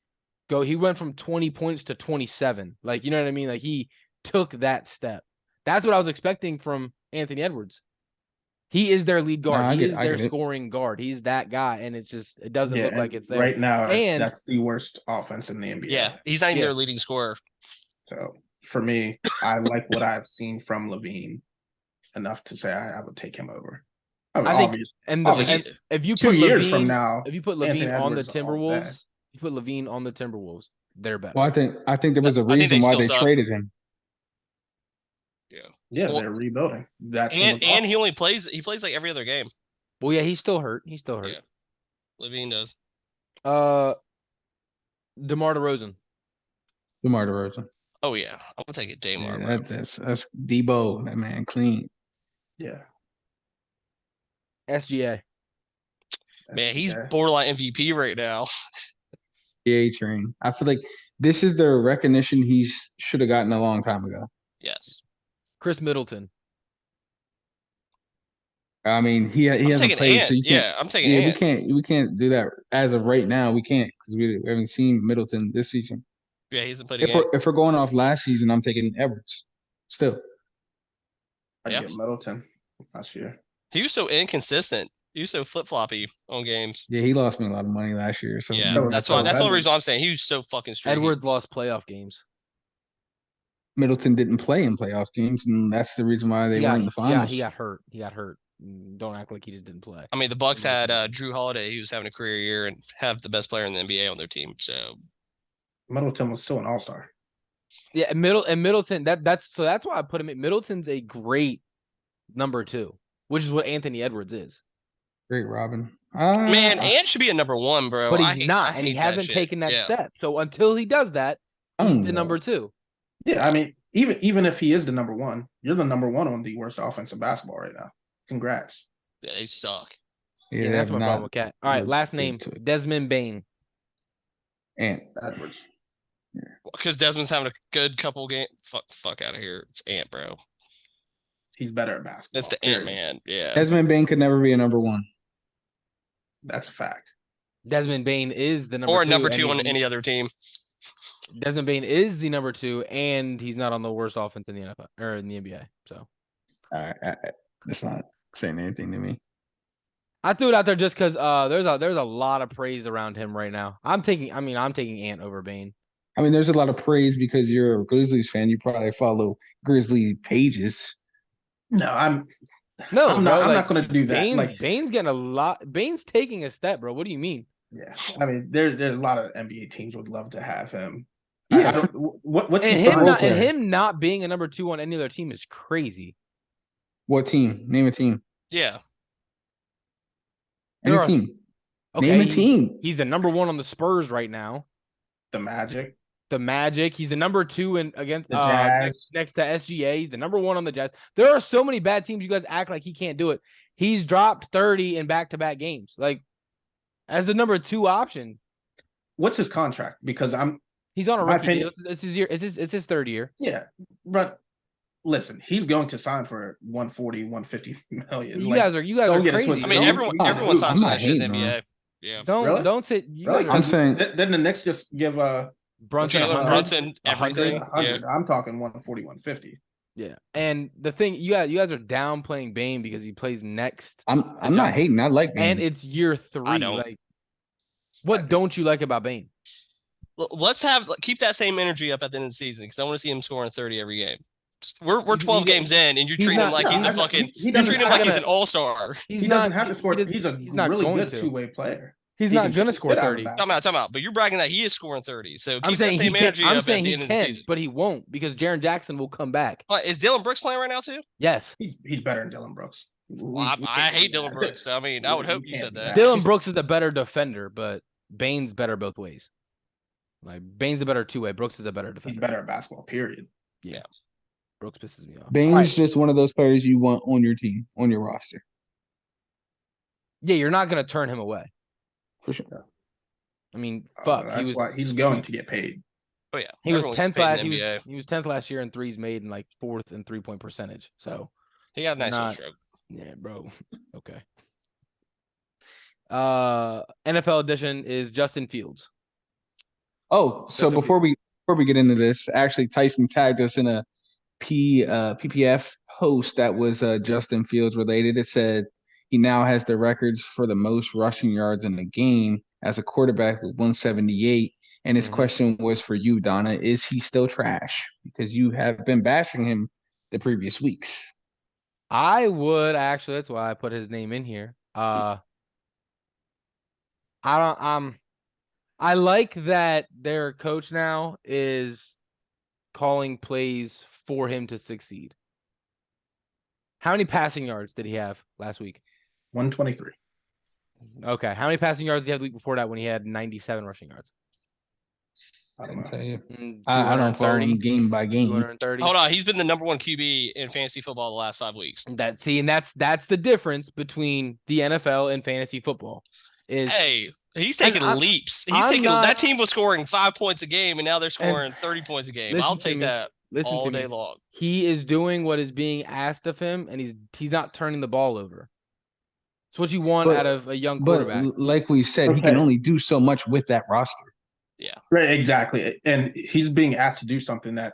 go. He went from 20 points to 27. Like, you know what I mean? Like, he took that step. That's what I was expecting from Anthony Edwards. He is their lead guard. He is their scoring guard. He's that guy, and it doesn't look like it's there. Right now, and that's the worst offense in the NBA. Yeah, he's not even their leading scorer. So, for me, I like what I've seen from LaVine enough to say I would take him over. I think, and if you put 2 years from now, if you put LaVine on the Timberwolves, they're better. Well, I think there was a reason why they traded him. Yeah, they're rebuilding. And he only plays. He plays like every other game. Well, yeah, he's still hurt. Yeah, LaVine does. DeMar DeRozan. Oh yeah, I'm gonna take it, DeMar. Yeah, that's Debo. That man clean. Yeah. SGA. Man, he's borderline MVP right now. SGA train. I feel like this is the recognition he should have gotten a long time ago. Yes. Chris Middleton. I mean, he hasn't played, so you can't. Yeah, I'm taking Ant. We can't do that as of right now. We can't because we haven't seen Middleton this season. Yeah, he hasn't played a game. If we're going off last season, I'm taking Edwards. Still, I'd get Middleton last year. He was so inconsistent. He was so flip floppy on games. Yeah, he lost me a lot of money last year. So yeah, that's the only reason I'm saying he was so fucking streaky. Edwards lost playoff games. Middleton didn't play in playoff games, and that's the reason why they weren't in the finals. Yeah, he got hurt. Don't act like he just didn't play. I mean, the Bucks had Drew Holiday. He was having a career year and have the best player in the NBA on their team. So Middleton was still an all-star. Yeah, Middleton. That's why I put him in. Middleton's a great number 2, which is what Anthony Edwards is. Great, Robin. Man, Ant should be a number 1, bro. But he's not, and he hasn't taken that step. So until he does that, he's the number 2. Yeah, I mean, even if he is the number 1, you're the number 1 on the worst offense in basketball right now. Congrats. Yeah, they suck. Yeah, that's my problem with Cat. All right, last name, Desmond Bane. Ant. Edwards. Because Desmond's having a good couple games. Fuck out of here. It's Ant, bro. He's better at basketball. That's the Ant man. Yeah. Desmond Bane could never be a number 1. That's a fact. Desmond Bane is the number 2. Or number 2 on any other team. Desmond Bane is the number 2, and he's not on the worst offense in the NFL or in the NBA. So, that's not saying anything to me. I threw it out there just because there's a lot of praise around him right now. I'm taking Ant over Bane. I mean, there's a lot of praise because you're a Grizzlies fan. You probably follow Grizzlies pages. No, I'm not going to do that. Bane's getting a lot. Bane's taking a step, bro. What do you mean? Yeah, I mean, there's a lot of NBA teams would love to have him. Yeah, what's him not being a number 2 on any other team is crazy. What team? Name a team. Yeah. Any team. Okay, Name a team. He's the number 1 on the Spurs right now. The Magic. He's the number 2 against the Jazz. Next to SGA. He's the number 1 on the Jazz. There are so many bad teams. You guys act like he can't do it. He's dropped 30 in back-to-back games. Like, as the number 2 option. What's his contract? Because he's on a rookie deal. It's his year. It's his 3rd year. Yeah, but listen, he's going to sign for 140, 150 million. You guys are crazy. I mean, everyone signs for that shit in the NBA. Yeah. Don't sit. I'm saying. Then the Knicks just give Brunson everything. 100. I'm talking 140, 150. Yeah, and the thing you guys are downplaying Bane because he plays next. I'm not hating. I like Bane, and it's year 3. I don't. Like, what don't you like about Bane? Let's keep that same energy up at the end of the season because I want to see him scoring 30 every game. We're 12 games in, and you're treating him like he's a fucking. You're treating him like he's an all-star. He doesn't have to score. He's a really good two-way player. He's not going to score 30. Time out. But you're bragging that he is scoring 30. So keep that same energy up at the end of the season. But he won't because Jaren Jackson will come back. Is Dillon Brooks playing right now too? Yes. He's better than Dillon Brooks. Well, I hate Dillon Brooks. So, I mean, I would hope you said that. Dillon Brooks is a better defender, but Bane's better both ways. Like, Bane's a better two-way. Brooks is a better defender. He's better at basketball, period. Yeah. Brooks pisses me off. Bane's just one of those players you want on your team, on your roster. Yeah, you're not going to turn him away. For sure. I mean, fuck. That's why he's going to get paid. Oh, yeah. He was 10th last year. He was 10th last year in threes made and like 4th in 3-point percentage. So he got a nice little stroke. Yeah, bro. Okay. NFL edition is Justin Fields. Oh, so before we get into this, actually Tyson tagged us in a PPF post that was Justin Fields related. It said he now has the records for the most rushing yards in a game as a quarterback with 178. And his question was for you, Donna. Is he still trash? Because you have been bashing him the previous weeks. I would actually. That's why I put his name in here. I like that their coach now is calling plays for him to succeed. How many passing yards did he have last week? 123. Okay. How many passing yards did he have the week before that when he had 97 rushing yards? I don't tell you. I don't follow him game by game. 230. Hold on, he's been the number 1 QB in fantasy football the last 5 weeks. That's the difference between the NFL and fantasy football. He's taking leaps. That team was scoring 5 points a game, and now they're scoring 30 points a game. I'll take that all day long. He is doing what is being asked of him, and he's not turning the ball over. It's what you want out of a young quarterback. But like we said, he can only do so much with that roster. Yeah. Right, exactly. And he's being asked to do something that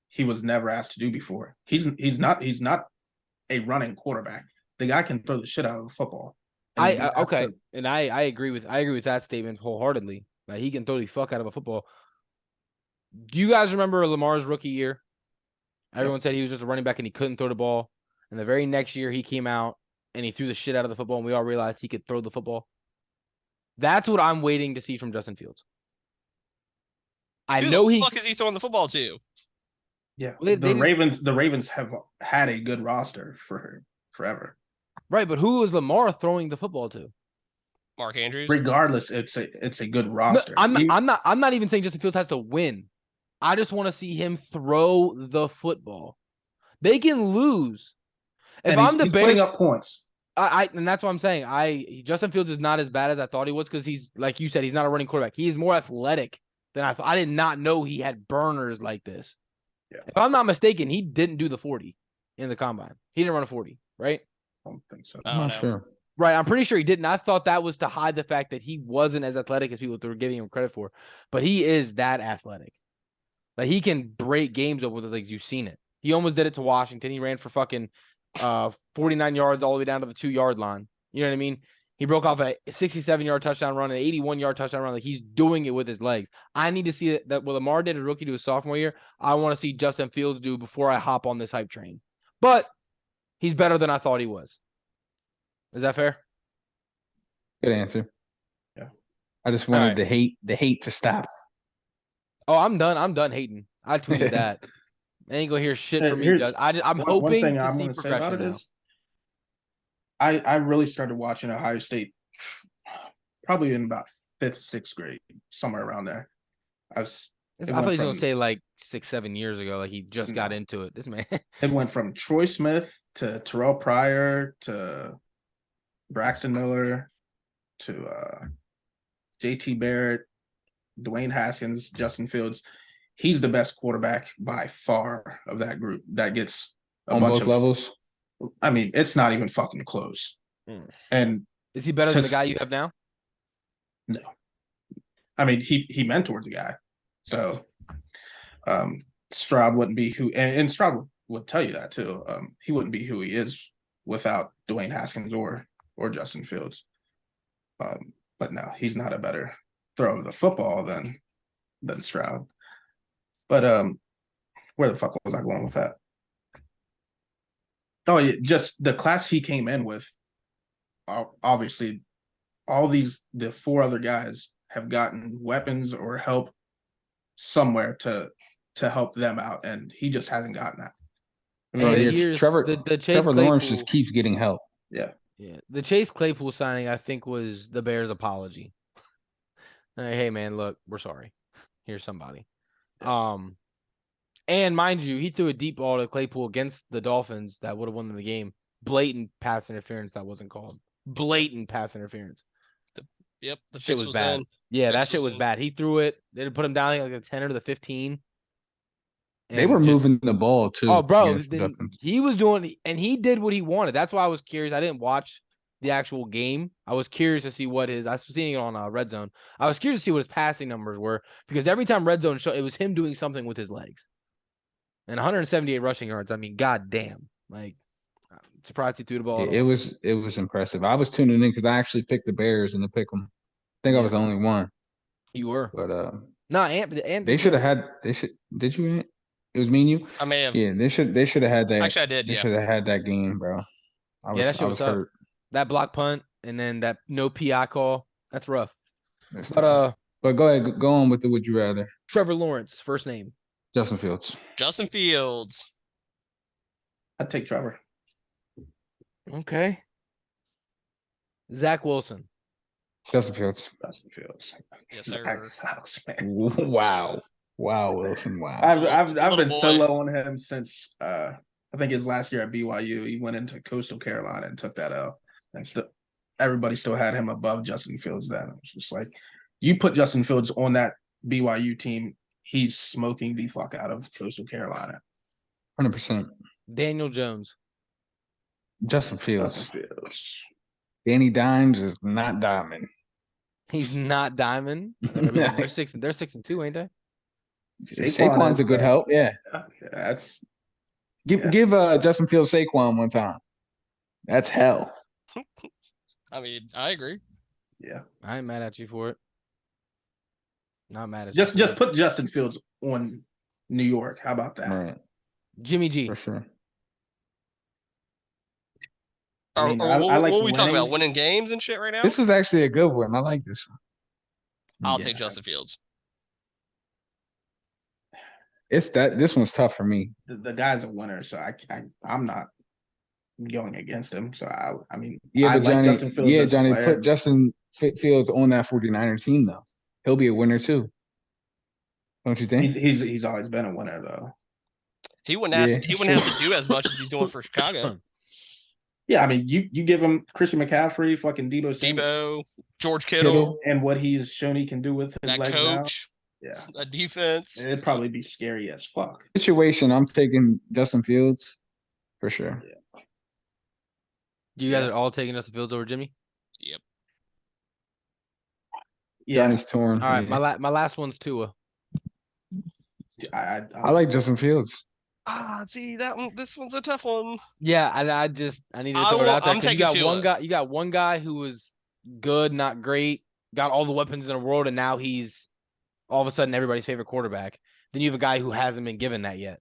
he was never asked to do before. He's not a running quarterback. The guy can throw the shit out of the football. And I agree with that statement wholeheartedly. Like, he can throw the fuck out of a football. Do you guys remember Lamar's rookie year? Everyone said he was just a running back and he couldn't throw the ball. And the very next year he came out and he threw the shit out of the football, and we all realized he could throw the football. That's what I'm waiting to see from Justin Fields. Who the fuck is he throwing the football to? Yeah, the Ravens have had a good roster for forever. Right, but who is Lamar throwing the football to? Mark Andrews. Regardless, it's a good roster. No, I'm not even saying Justin Fields has to win. I just want to see him throw the football. They can lose. If I'm the Bears, putting up points. And that's what I'm saying. Justin Fields is not as bad as I thought he was because he's, like you said, he's not a running quarterback. He is more athletic than I thought. I did not know he had burners like this. Yeah. If I'm not mistaken, he didn't do the 40 in the combine. He didn't run a 40, right? I don't think so. I'm not sure. Right, I'm pretty sure he didn't. I thought that was to hide the fact that he wasn't as athletic as people were giving him credit for. But he is that athletic. Like, he can break games over with his legs. You've seen it. He almost did it to Washington. He ran for fucking 49 yards all the way down to the 2-yard line. You know what I mean? He broke off a 67-yard touchdown run, an 81-yard touchdown run. Like, he's doing it with his legs. I need to see that what Lamar did as rookie to his sophomore year, I want to see Justin Fields do before I hop on this hype train. But he's better than I thought he was. Is that fair? Good answer. Yeah. I just wanted the hate to stop. Oh, I'm done. I'm done hating. I tweeted that. I ain't gonna hear shit from me. I'm hoping one thing to I'm see going to say about it progression is I really started watching Ohio State probably in about 5th, 6th grade, somewhere around there. I thought he was gonna say like 6, 7 years ago, like he just got into it. This man. It went from Troy Smith to Terrell Pryor to Braxton Miller to JT Barrett, Dwayne Haskins, Justin Fields. He's the best quarterback by far of that group. That gets on both levels. I mean, it's not even fucking close. And is he better than the guy you have now? No. I mean, he mentored the guy. So Stroud wouldn't be who, and Stroud would tell you that too. He wouldn't be who he is without Dwayne Haskins or Justin Fields. But no, he's not a better thrower of the football than Stroud. But where the fuck was I going with that? Oh, yeah, just the class he came in with. Obviously, the 4 other guys have gotten weapons or help somewhere to help them out, and he just hasn't gotten that. I mean, Trevor Lawrence just keeps getting help. Yeah. The Chase Claypool signing, I think, was the Bears' apology. Like, hey man, look, we're sorry. Here's somebody. Yeah. And mind you, he threw a deep ball to Claypool against the Dolphins that would have won the game. Blatant pass interference that wasn't called. Blatant pass interference. The shit was bad. Yeah, that shit was bad. He threw it. They put him down like the 10 or the 15. They were moving the ball too. Oh, bro, he was doing, and he did what he wanted. That's why I was curious. I didn't watch the actual game. I was curious to see what I was seeing it on Red Zone. I was curious to see what his passing numbers were because every time Red Zone showed, it was him doing something with his legs. And 178 rushing yards. I mean, goddamn. Like, I'm surprised he threw the ball. It was impressive. I was tuning in because I actually picked the Bears in the pick 'em. I think I was the only one. You were, but no, Ant. They should have had. Did you? Ant? It was me and you. I may have. Yeah, they should have had that. Actually, I did. They should have had that game, bro. I was hurt. That block punt and then that no PI call. That's rough. But go ahead, go on with the would you rather. Trevor Lawrence, first name. Justin Fields. I'd take Trevor. Okay. Zach Wilson. Justin Fields. Yes, sir. Wow, Wilson. Wow. I've been so low on him since I think his last year at BYU. He went into Coastal Carolina and took that L, and everybody still had him above Justin Fields. Then it was just like, you put Justin Fields on that BYU team, he's smoking the fuck out of Coastal Carolina. 100%. Daniel Jones. Justin Fields. Danny Dimes is not diamond. He's not diamond. They're 6-2, ain't they? Saquon's a good help. Yeah. That's give Justin Fields Saquon one time. That's hell. I mean, I agree. Yeah. I ain't mad at you for it. Not mad at you. Just put Justin Fields on New York. How about that? Right. Jimmy G. For sure. I like what are we talking about? Winning games and shit right now? This was actually a good one. I like this one. I'll take Justin Fields. This one's tough for me. The guy's a winner, so I'm not going against him. So I mean, yeah, but Johnny, put Justin Fields on that 49er team though. He'll be a winner too. Don't you think? He's always been a winner though. He wouldn't have to do as much as he's doing for Chicago. Yeah, I mean, you give him Christian McCaffrey, fucking Debo, George Kittle, and what he's shown he can do with his legs coach. Now. Yeah, that defense. It'd probably be scary as fuck. Situation, I'm taking Justin Fields for sure. Yeah. You guys are all taking Justin Fields over Jimmy? Yep. Yeah, Johnny's torn. All right, my last one's Tua. I like Justin Fields. See that one. This one's a tough one. Yeah, I need to throw it out there. I'm taking You got one guy who was good, not great, got all the weapons in the world, and now he's all of a sudden everybody's favorite quarterback. Then you have a guy who hasn't been given that yet.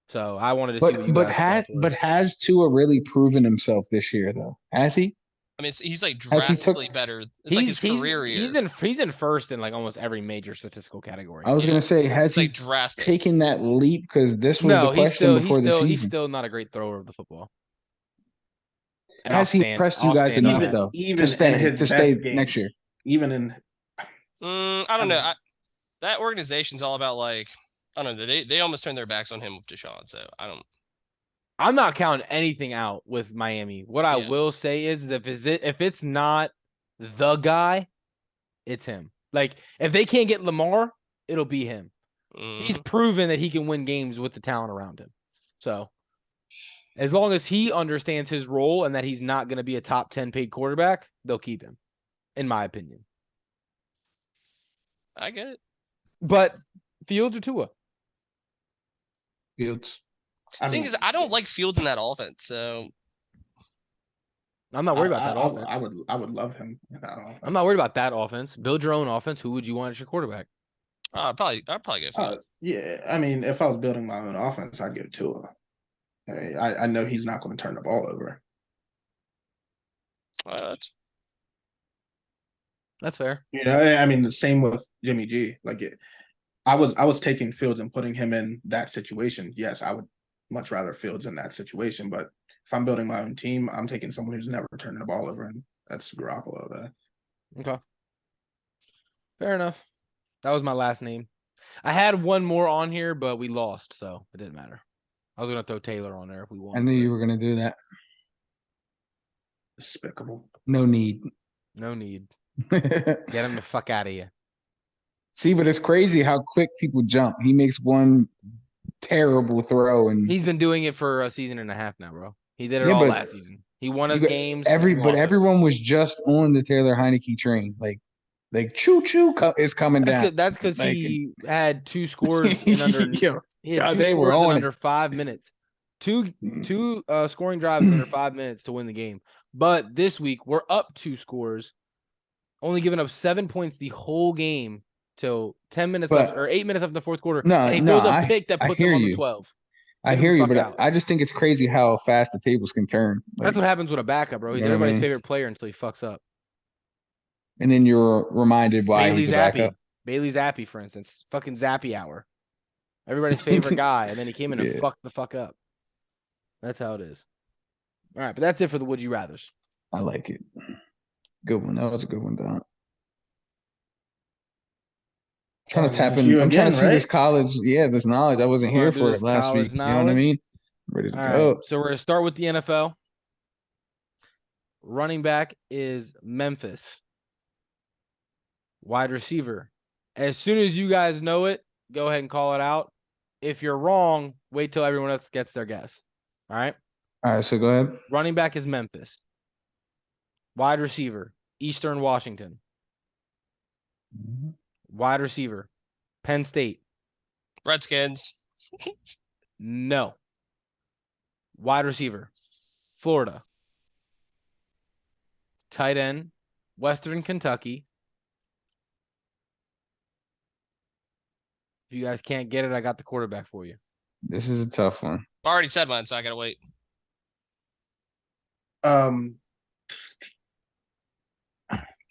So I wanted to see what you guys but has Tua really proven himself this year though? Has he? I mean, he's like drastically better. It's like his career year. He's in first in like almost every major statistical category. I was gonna say, has he taken that leap? Because this was the question before the season. He's still not a great thrower of the football. Has he pressed you guys enough though to stay next year? Even in, I don't know. That organization's all about like, I don't know. They almost turned their backs on him with Deshaun. So I'm not counting anything out with Miami. What I will say is if it's not the guy, it's him. Like if they can't get Lamar, it'll be him. He's proven that he can win games with the talent around him. So as long as he understands his role and that he's not going to be a top 10 paid quarterback, they'll keep him, in my opinion. I get it. But Fields or Tua? Fields. The thing is, I don't like Fields in that offense, so I'm not worried about that offense. I would love him in that offense. I'm not worried about that offense. Build your own offense. Who would you want as your quarterback? I'd probably go Fields. Yeah, I mean, if I was building my own offense, I'd go Tua. I know he's not going to turn the ball over. That's fair. You know, I mean, the same with Jimmy G. Like, I was taking Fields and putting him in that situation. Yes, I would much rather Fields in that situation. But if I'm building my own team, I'm taking someone who's never turning the ball over, and that's Garoppolo. There. Okay. Fair enough. That was my last name. I had one more on here, but we lost, so it didn't matter. I was going to throw Taylor on there if we wanted. I knew you were going to do that. Despicable. No need. No need. Get him the fuck out of here. See, but it's crazy how quick people jump. He makes one terrible throw, and he's been doing it for a season and a half now, bro. He did it all last season. He won his games. But everyone was just on the Taylor Heineke train. Like choo-choo is coming down. That's because he had two scores in under 5 minutes. Two scoring drives in under 5 minutes to win the game. But this week we're up 2 scores, only giving up 7 points the whole game till 10 minutes left or 8 minutes left in the fourth quarter. And he throws a pick that puts him on the 12. I hear you, but I just think it's crazy how fast the tables can turn. That's what happens with a backup, bro. He's everybody's favorite player until he fucks up. And then you're reminded why he's a backup. Bailey Zappi, for instance. Fucking Zappy hour. Everybody's favorite guy. And then he came in and fucked the fuck up. That's how it is. All right, but that's it for the Would You Rathers. I like it. Good one. That was a good one, Don. Trying to tap in. I'm trying to see this college. Yeah, this knowledge. I wasn't here for it last week. You know what I mean? Ready to go. Right, so we're going to start with the NFL. Running back is Memphis. Wide receiver. As soon as you guys know it, go ahead and call it out. If you're wrong, wait till everyone else gets their guess. All right? All right, so go ahead. Running back is Memphis. Wide receiver, Eastern Washington. Wide receiver, Penn State. Redskins. No. Wide receiver, Florida. Tight end, Western Kentucky. If you guys can't get it, I got the quarterback for you. This is a tough one. I already said mine, so I gotta wait.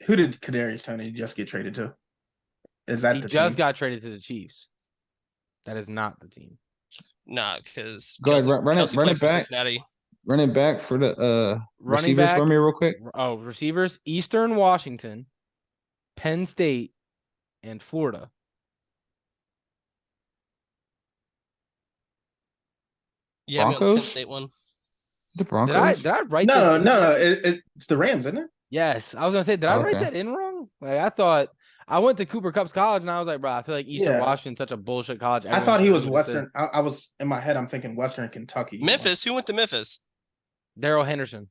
Who did Kadarius Toney just get traded to? Is that he the just team? got traded to the Chiefs? That is not the team. Nah, because go ahead, run it back. Cincinnati. Run it back for the receivers for me real quick. Oh, receivers: Eastern Washington, Penn State, and Florida. Yeah, Broncos? Penn State one. The Broncos. Did I write that? No. It's the Rams, isn't it? Yes, I was gonna say, did I write that in wrong? Like I thought I went to Cooper Kupp's college, and I was like, bro, I feel like Eastern Washington's such a bullshit college. I thought he was Western. I was in my head. I'm thinking Western Kentucky. Memphis. Who went to Memphis? Darrell Henderson.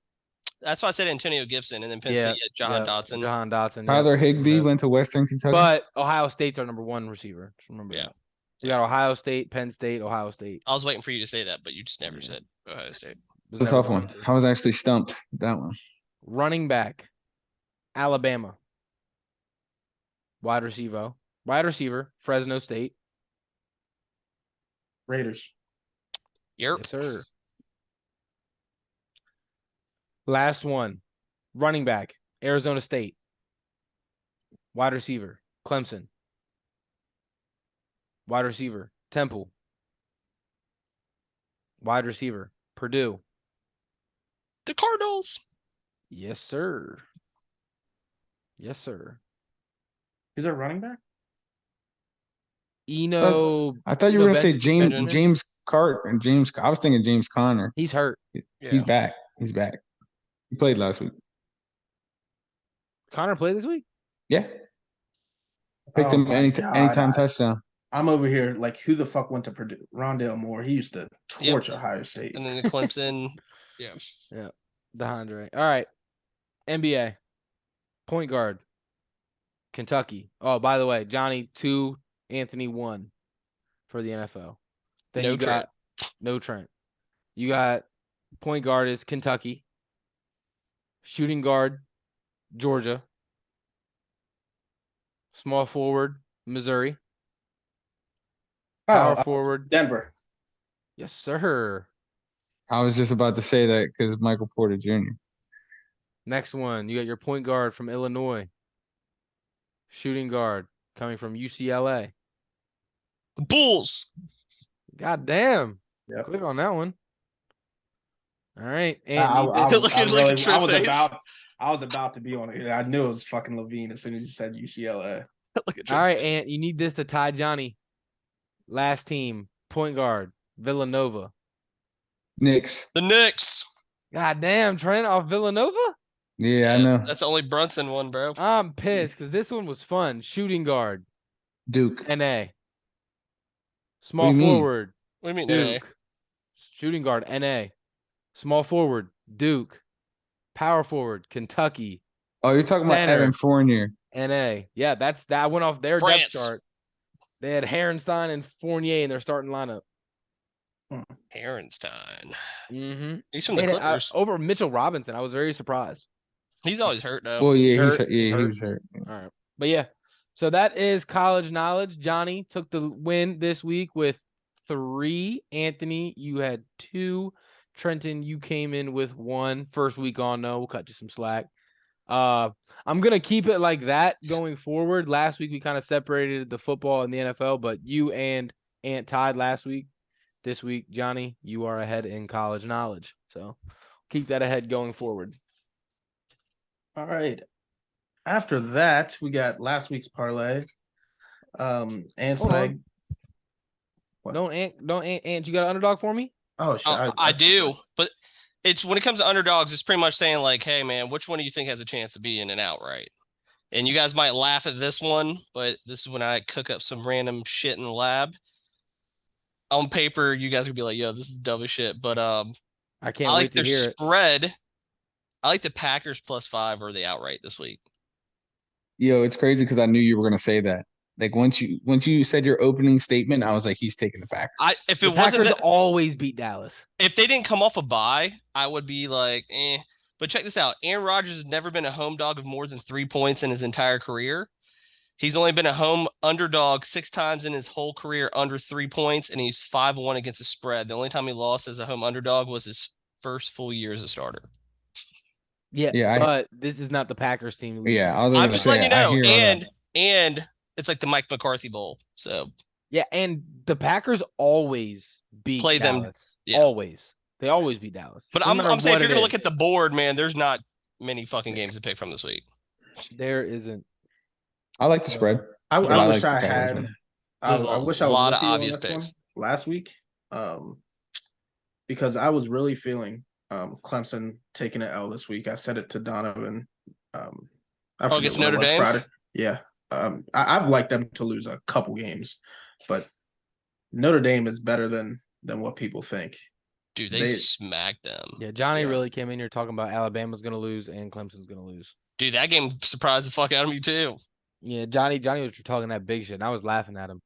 That's why I said Antonio Gibson, and then Penn State, Jahan Dotson. Jahan Dotson. Tyler Higbee went to Western Kentucky. But Ohio State's our number 1 receiver. Just remember that. We got Ohio State, Penn State, Ohio State. I was waiting for you to say that, but you just never said Ohio State. It's a tough one. I was actually stumped with that one. Running back, Alabama. Wide receiver, Fresno State. Raiders. Yep. Yes, sir. Last one. Running back, Arizona State. Wide receiver, Clemson. Wide receiver, Temple. Wide receiver, Purdue. The Cardinals. Yes, sir. Yes, sir. Is there a running back? I thought you were gonna say James Cart and James. I was thinking James Conner. He's hurt. He's back. He's back. He played last week. Connor played this week? Yeah. Picked him anytime touchdown. I'm over here like, who the fuck went to Purdue? Rondale Moore. He used to torch Ohio State. And then the Clemson. Yeah. DeAndre. All right. NBA. Point guard. Kentucky. Oh, by the way, Johnny 2, Anthony 1 for the NFL. Then you got no Trent. You got point guard is Kentucky. Shooting guard, Georgia. Small forward, Missouri. Power forward, Denver. Yes, sir. I was just about to say that because Michael Porter Jr. Next one, you got your point guard from Illinois. Shooting guard coming from UCLA. The Bulls. God damn. Yep. Quick on that one. All right. I was about to be on it. I knew it was fucking Levine as soon as you said UCLA. All right, Ant, you need this to tie Johnny. Last team, point guard, Villanova. Knicks. The Knicks. God damn, Trent off Villanova? Yeah, I know. That's the only Brunson one, bro. I'm pissed because this one was fun. Shooting guard, Duke. NA. Small forward. What do you mean, Duke. NA? Shooting guard, NA. Small forward, Duke. Power forward, Kentucky. Oh, you're talking about Evan Fournier. NA. Yeah, that went off their depth chart. They had Harenstein and Fournier in their starting lineup. Harenstein. Mm-hmm. He's from the Clippers. Over Mitchell Robinson. I was very surprised. He's always hurt, though. Well, yeah, he was hurt. All right. But yeah. So that is college knowledge. Johnny took the win this week with 3. Anthony, you had 2. Trenton, you came in with 1. First week on, no. We'll cut you some slack. I'm going to keep it like that going forward. Last week, we kind of separated the football and the NFL, but you and Ant tied last week. This week, Johnny, you are ahead in college knowledge. So keep that ahead going forward. All right. After that, we got last week's parlay. Ant's leg. Don't Ant, you got an underdog for me? Oh, shit. I do, but it's when it comes to underdogs, it's pretty much saying like, hey, man, which one do you think has a chance of being an outright? And you guys might laugh at this one, but this is when I cook up some random shit in the lab. On paper, you guys would be like, yo, this is dumb as shit. But I can't wait to hear it. Spread. I like the Packers +5 or the outright this week. Yo, it's crazy because I knew you were going to say that. Like once you said your opening statement, I was like, he's taking the Packers. If it wasn't that, always beat Dallas. If they didn't come off a bye, I would be like, eh. But check this out. Aaron Rodgers has never been a home dog of more than 3 points in his entire career. He's only been a home underdog 6 times in his whole career under 3 points, and he's 5-1 against the spread. The only time he lost as a home underdog was his first full year as a starter. Yeah, but this is not the Packers team. Yeah, I'm just letting you know. And it's like the Mike McCarthy Bowl. So yeah, and the Packers always beat Dallas. Always. They always beat Dallas. But I'm saying if you're gonna look at the board, man, there's not many fucking games to pick from this week. There isn't. I like the spread. I wish I had. I wish I was a lot of obvious picks last week, because I was really feeling Clemson taking an L this week. I said it to Donovan. Against Notre Dame. Friday. Yeah, I've liked them to lose a couple games, but Notre Dame is better than what people think. Dude, they smacked them. Yeah, Johnny really came in here talking about Alabama's going to lose and Clemson's going to lose. Dude, that game surprised the fuck out of me too. Yeah, Johnny was talking that big shit, and I was laughing at him.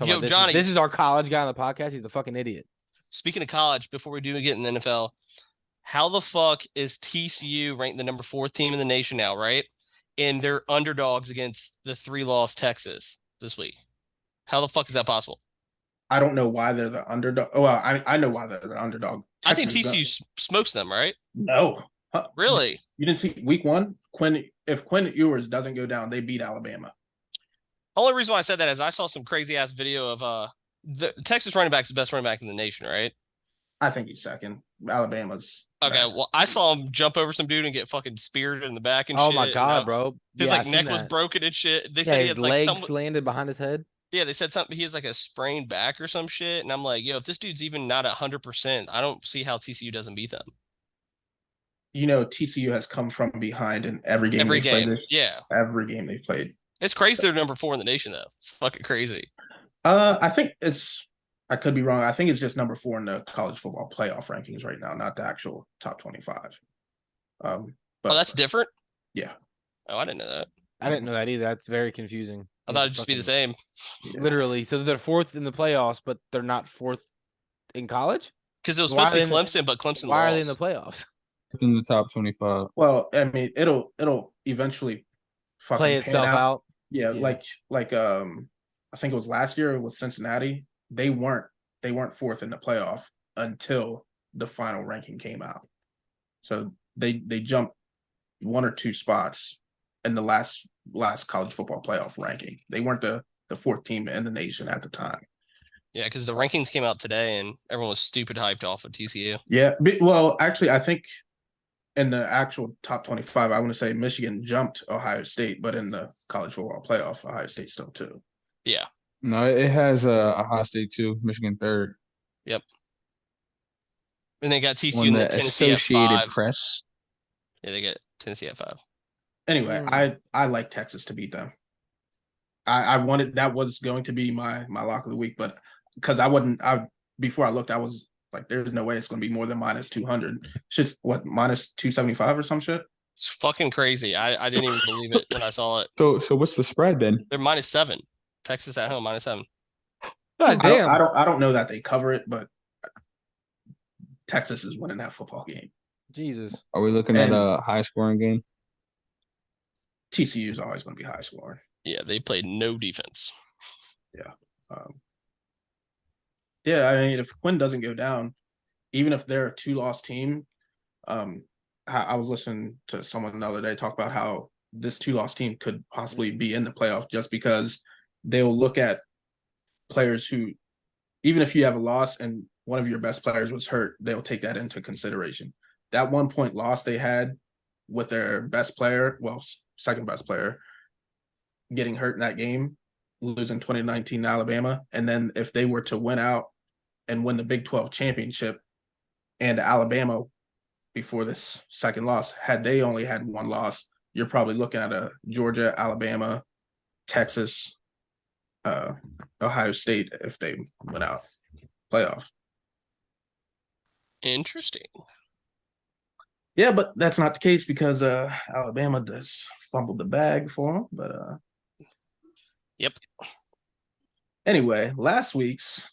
Yo, Johnny, this is our college guy on the podcast. He's a fucking idiot. Speaking of college, before we do get in the NFL, how the fuck is TCU ranked the number 4th team in the nation now, right? And they're underdogs against the 3-loss Texas this week. How the fuck is that possible? I don't know why they're the underdog. Oh, well, I know why they're the underdog. I think TCU smokes them, right? No. Really? You didn't see week 1? If Quinn Ewers doesn't go down, they beat Alabama. Only reason why I said that is I saw some crazy ass video of the Texas running back's the best running back in the nation, right? I think he's second. Alabama's. Okay, well, I saw him jump over some dude and get fucking speared in the back and Oh shit. my god, bro! His Yeah, I seen neck was that. broken and shit. They Yeah, said he his had like legs landed behind his head. Yeah, they said something. He has like a sprained back or some shit, and I'm like, yo, if this dude's even not 100%, I don't see how TCU doesn't beat them. You know, TCU has come from behind in every game Every they've played. game, yeah. Every game they've played. It's crazy they're number 4 in the nation though. It's fucking crazy. I think I could be wrong. I think it's just number 4 in the college football playoff rankings right now, not the actual top 25. But that's different? Yeah. Oh, I didn't know that. I didn't know that either. That's very confusing. I thought it'd just be the same. Literally. So they're 4th in the playoffs, but they're not 4th in college? Because it was supposed to be Clemson, but Clemson Why lost. are they in the playoffs? In the top 25. Well, I mean, it'll eventually fucking play itself out. Yeah, like I think it was last year with Cincinnati. They weren't 4th in the playoff until the final ranking came out. So they jumped 1 or 2 spots in the last college football playoff ranking. They weren't the 4th team in the nation at the time. Yeah, because the rankings came out today and everyone was stupid hyped off of TCU. Yeah, well, actually, I think in the actual top 25, I want to say Michigan jumped Ohio State, but in the college football playoff, Ohio State still 2. Yeah. No, it has Ohio State 2, Michigan 3rd. Yep. And they got TCU in the Tennessee Associated at 5. Press. Yeah, they get Tennessee at 5. Anyway, I like Texas to beat them. I wanted that was going to be my lock of the week, but because before I looked, I was like, there's no way it's going to be more than minus 200. Shit's what, minus 275 or some shit? It's fucking crazy. I didn't even believe it when I saw it. So what's the spread then? They're -7. Texas at home, -7. God damn. I don't know that they cover it, but Texas is winning that football game. Jesus. Are we looking at a high scoring game? TCU is always going to be high scoring. Yeah, they played no defense. Yeah. Yeah, I mean, if Quinn doesn't go down, even if they're a 2-loss team, I was listening to someone the other day talk about how this 2-loss team could possibly be in the playoff just because they'll look at players who, even if you have a loss and one of your best players was hurt, they'll take that into consideration. That 1-point loss they had with their best player, well, second best player, getting hurt in that game, losing 2019 to Alabama, and then if they were to win out and win the Big 12 championship, and Alabama before this second loss, had they only had 1 loss, you're probably looking at a Georgia, Alabama, Texas, Ohio State if they went out playoff. Interesting. Yeah, but that's not the case because Alabama does fumbled the bag for them. But yep. Anyway, last week's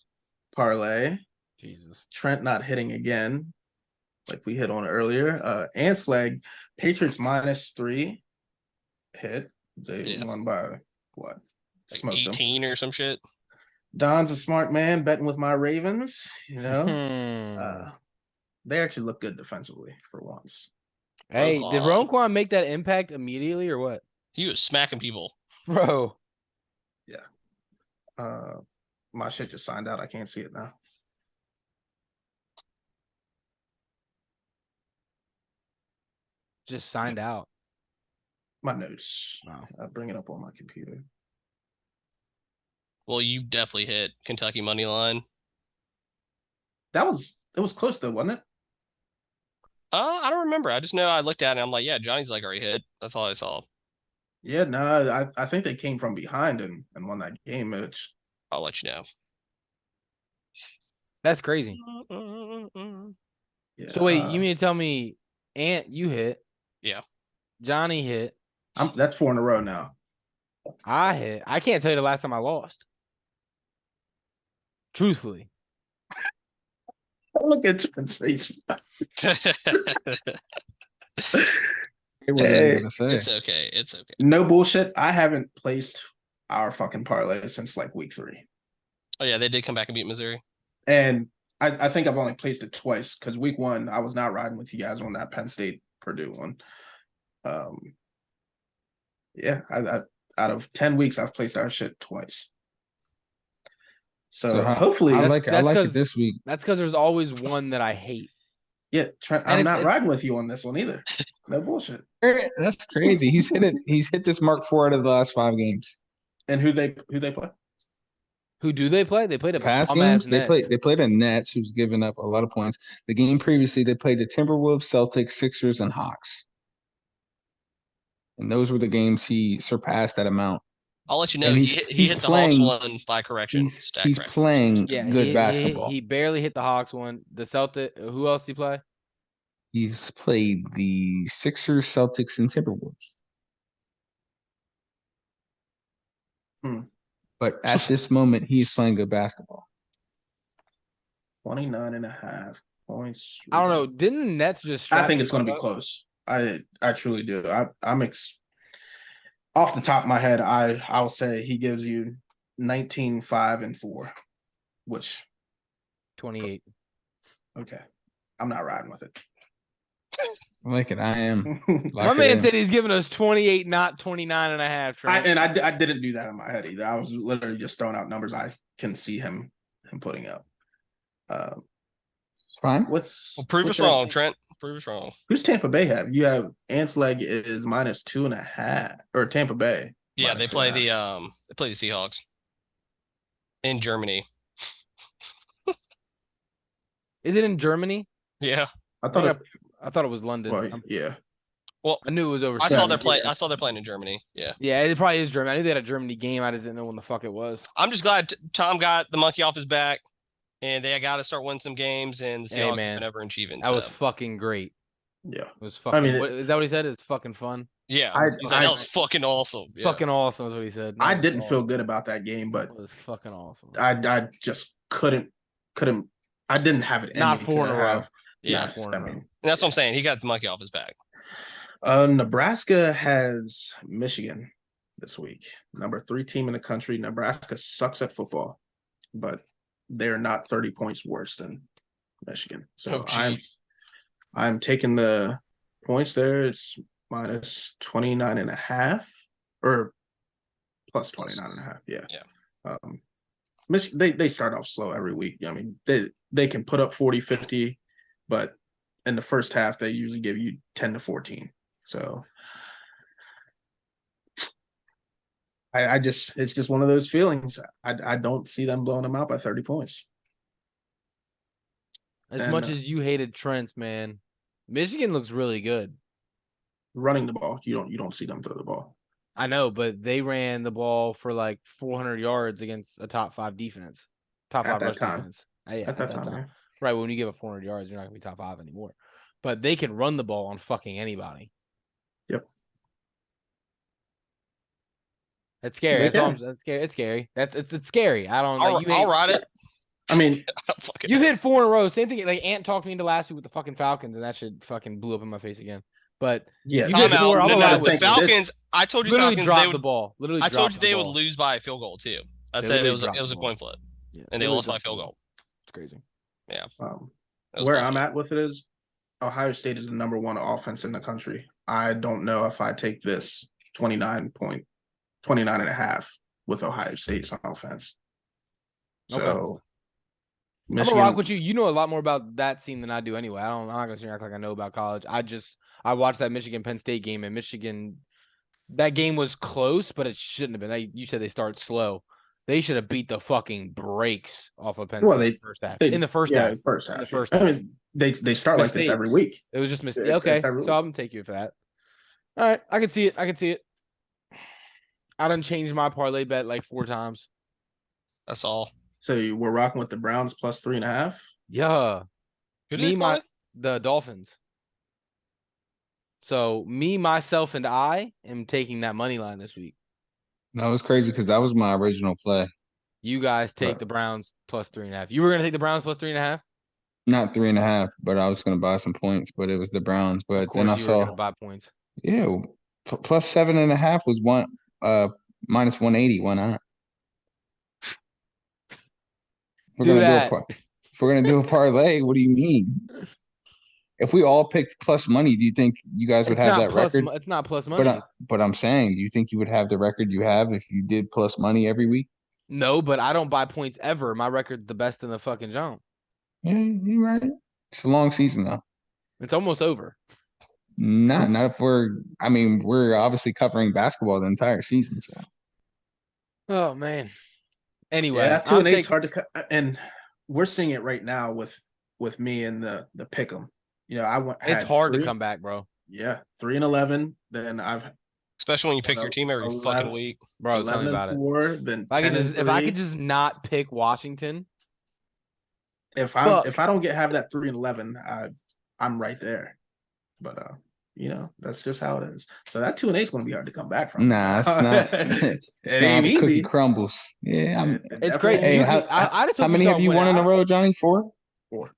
parlay. Jesus. Trent not hitting again, like we hit on earlier. Antslag, Patriots -3 hit. They won by what? Like 18 or some shit. Don's a smart man betting with my Ravens, you know. They actually look good defensively for once. Hey, did Roquan make that impact immediately or what? He was smacking people. Bro. Yeah. My shit just signed out. I can't see it now. Just signed out. My notes. Wow. I'll bring it up on my computer. Well, you definitely hit Kentucky money line. It was close though, wasn't it? I don't remember. I just know I looked at it and I'm like, yeah, Johnny's like already hit. That's all I saw. Yeah, no, I think they came from behind and won that game, Mitch. I'll let you know. That's crazy. Yeah, so wait, you mean to tell me Ant, you hit? Yeah. Johnny hit. That's 4 in a row now. I hit. I can't tell you the last time I lost. Truthfully. Look at Trent's face. It wasn't gonna say. It's okay. It's okay. No bullshit. I haven't placed our fucking parlay since like week 3. Oh yeah, they did come back and beat Missouri. And I think I've only placed it twice because week 1 I was not riding with you guys on that Penn State Purdue one. Yeah, I out of 10 weeks I've placed our shit twice. So hopefully I like it this week. That's because there's always one that I hate. Yeah, Trent, I'm not riding with you on this one either. No bullshit. That's crazy. He's hit it. He's hit this mark 4 out of the last 5 games. And who they play? Who do they play? They played a past games. They played a Nets, who's given up a lot of points. The game previously, they played the Timberwolves, Celtics, Sixers, and Hawks. And those were the games he surpassed that amount. I'll let you know. He hit the Hawks one by correction. He's playing good basketball. He barely hit the Hawks one. The Celtics. Who else did he play? He's played the Sixers, Celtics, and Timberwolves. But at this moment, he's playing good basketball. 29.5 points. I don't know. Didn't the Nets just? I think it's going to be close. I truly do. I'm off the top of my head. I'll say he gives you 19, 5, and 4, which 28. Okay, I'm not riding with it. I like it. I am. My man said he's giving us 28, not 29.5. I didn't do that in my head either. I was literally just throwing out numbers I can see him putting up. It's fine. Prove us wrong, Trent. Prove us wrong. Who's Tampa Bay have? You have Ants leg is -2.5, or Tampa Bay. Yeah, they play the Seahawks in Germany. Is it in Germany? Yeah. I thought it was London. Well, yeah. Well, I knew it was overseas. I saw they're playing in Germany. Yeah. Yeah, it probably is Germany. I knew they had a Germany game. I just didn't know when the fuck it was. I'm just glad Tom got the monkey off his back, and they got to start winning some games. And the Seahawks have been overachieving. That was fucking great. Yeah, it was fucking. Is that what he said? It's fucking fun. Yeah, he's like, that was fucking awesome. Yeah. Fucking awesome is what he said. I didn't feel good about that game, but it was fucking awesome. I just couldn't. I didn't have it. Not 4 in a row. Yeah, I mean, that's what I'm saying. He got the monkey off his back. Nebraska has Michigan this week. Number 3 team in the country. Nebraska sucks at football, but they're not 30 points worse than Michigan. So I'm taking the points there. It's -29.5 or plus 29.5. Yeah. They start off slow every week. I mean, they can put up 40, 50, but in the first half, they usually give you 10 to 14. So it's just one of those feelings. I don't see them blowing them out by 30 points. As much as you hated Trent's, man, Michigan looks really good. Running the ball, you don't see them throw the ball. I know, but they ran the ball for like 400 yards against a top 5 defense. Top 5 rush defense. At that time. Yeah. Right, when you give up 400 yards, you're not going to be top 5 anymore. But they can run the ball on fucking anybody. Yep. It's scary. That's scary. It's scary. It's scary. I don't know. I'll ride it. I mean, you hit 4 in a row. Same thing. Like Ant talked me into last week with the fucking Falcons, and that shit fucking blew up in my face again. But yeah, you hit 4. The Falcons. I told you Falcons dropped the ball. Literally, I told you they would lose by a field goal too. I said it was a coin flip, and they lost by a field goal. It's crazy. Yeah. Where I'm at with it is Ohio State is the number 1 offense in the country. I don't know if I take this 29.5 with Ohio State's offense. So Michigan, I'm gonna rock with you. You know a lot more about that scene than I do anyway. I'm not gonna act like I know about college. I watched that Michigan Penn State game, and Michigan, that game was close, but it shouldn't have been. You said they start slow. They should have beat the fucking brakes off of Penn State in the first half. In the first half. I mean, they start like this every week. It was just mistake. Okay, so I'm gonna take you for that. All right, I can see it. I done changed my parlay bet like 4 times. That's all. So we're rocking with the Browns plus 3.5. Yeah. Who did they play? The Dolphins. So me, myself, and I am taking that money line this week. That was crazy because that was my original play. You guys take the Browns plus 3.5. You were gonna take the Browns plus 3.5? Not 3.5, but I was gonna buy some points, but it was the Browns. But then I saw buy points. Yeah, plus 7.5 was minus 180. Why not? If we're gonna do a parlay, what do you mean? If we all picked plus money, do you think you guys would have that record? It's not plus money. But I'm saying, do you think you would have the record you have if you did plus money every week? No, but I don't buy points ever. My record's the best in the fucking jump. Yeah, you're right. It's a long season though. It's almost over. Not if we're obviously covering basketball the entire season. So. Oh man. Anyway, yeah, 2-8's hard to cut, and we're seeing it right now with me and the pick'em. You know, it's hard to come back, bro. Yeah, 3-11. Then especially when you pick your team every 11, fucking week, bro. Tell me about 4, it. Then if I could just not pick Washington. If I don't have that 3-11, I'm right there. But you know, that's just how it is. So that 2-8 is going to be hard to come back from. Nah, it's not. It ain't easy. Cookie crumbles. Yeah, it's great. Hey, how many have you won in a row, Johnny? 4. 4.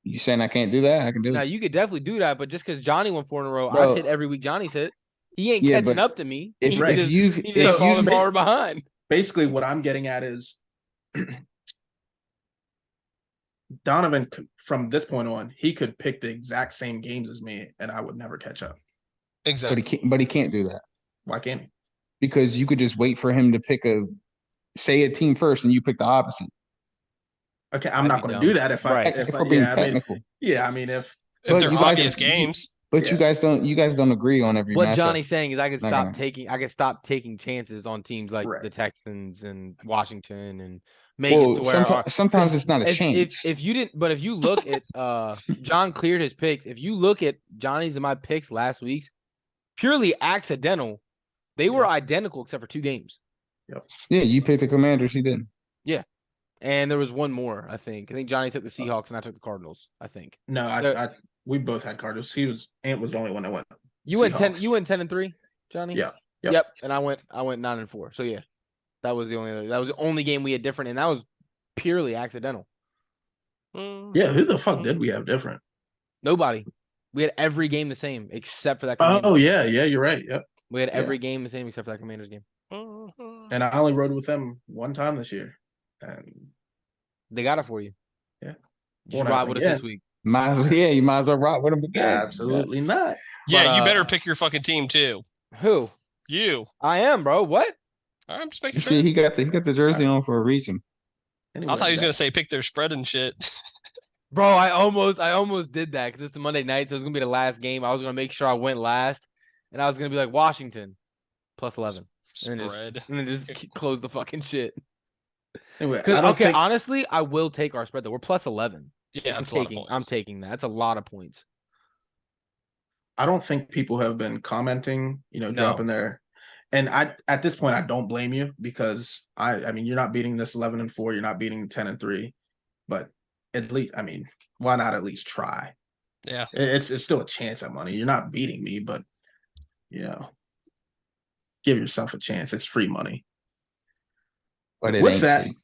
You saying I can't do that? I can do it. No, you could definitely do that, but just because Johnny won 4 in a row, I've hit every week Johnny's hit. He ain't catching up to me. If he's falling far behind. Basically, what I'm getting at is Donovan, from this point on, he could pick the exact same games as me, and I would never catch up. Exactly. But he can't do that. Why can't he? Because you could just wait for him to pick a team first, and you pick the opposite. Okay, I'm not going to do that if we're being technical. I mean, if they're obvious games. But you guys don't agree on every matchup. What Johnny's saying is I could stop taking chances on teams like the Texans and Washington and make it to where sometimes it's not a chance. If you look at John cleared his picks. If you look at Johnny's and my picks last week's, purely accidental, they were identical except for 2 games. Yep. Yeah, you picked the Commanders, he didn't. Yeah. And there was one more, I think. Johnny took the Seahawks and I took the Cardinals, I think. No, we both had Cardinals. Ant was the only one that went. You went 10-3, Johnny? Yeah. Yep. And I went 9-4. So yeah. That was the only game we had different, and that was purely accidental. Yeah, who the fuck did we have different? Nobody. We had every game the same except for that. Oh yeah, you're right. Yep. We had every game the same except for that Commanders game. And I only rode with them one time this year, and they got it for you. Yeah. You should ride with us this week. You might as well ride with them again. Absolutely not. Yeah, you better pick your fucking team too. Who? You. I am, bro. What? I'm just making sure. See, he got the jersey on for a reason. Anyway, I thought he was gonna say pick their spread and shit. Bro, I almost did that because it's the Monday night, so it's gonna be the last game. I was gonna make sure I went last, and I was gonna be like Washington plus 11 spread, and then just close the fucking shit. Anyway, honestly, I will take our spread though. We're plus 11. Yeah, I'm taking that. That's a lot of points. I don't think people have been commenting, dropping their. And at this point, I don't blame you because I mean, you're not beating this 11-4, you're not beating 10-3, but at least, I mean, why not at least try? Yeah, it's still a chance at money. You're not beating me, but give yourself a chance. It's free money. But it with ain't that, free.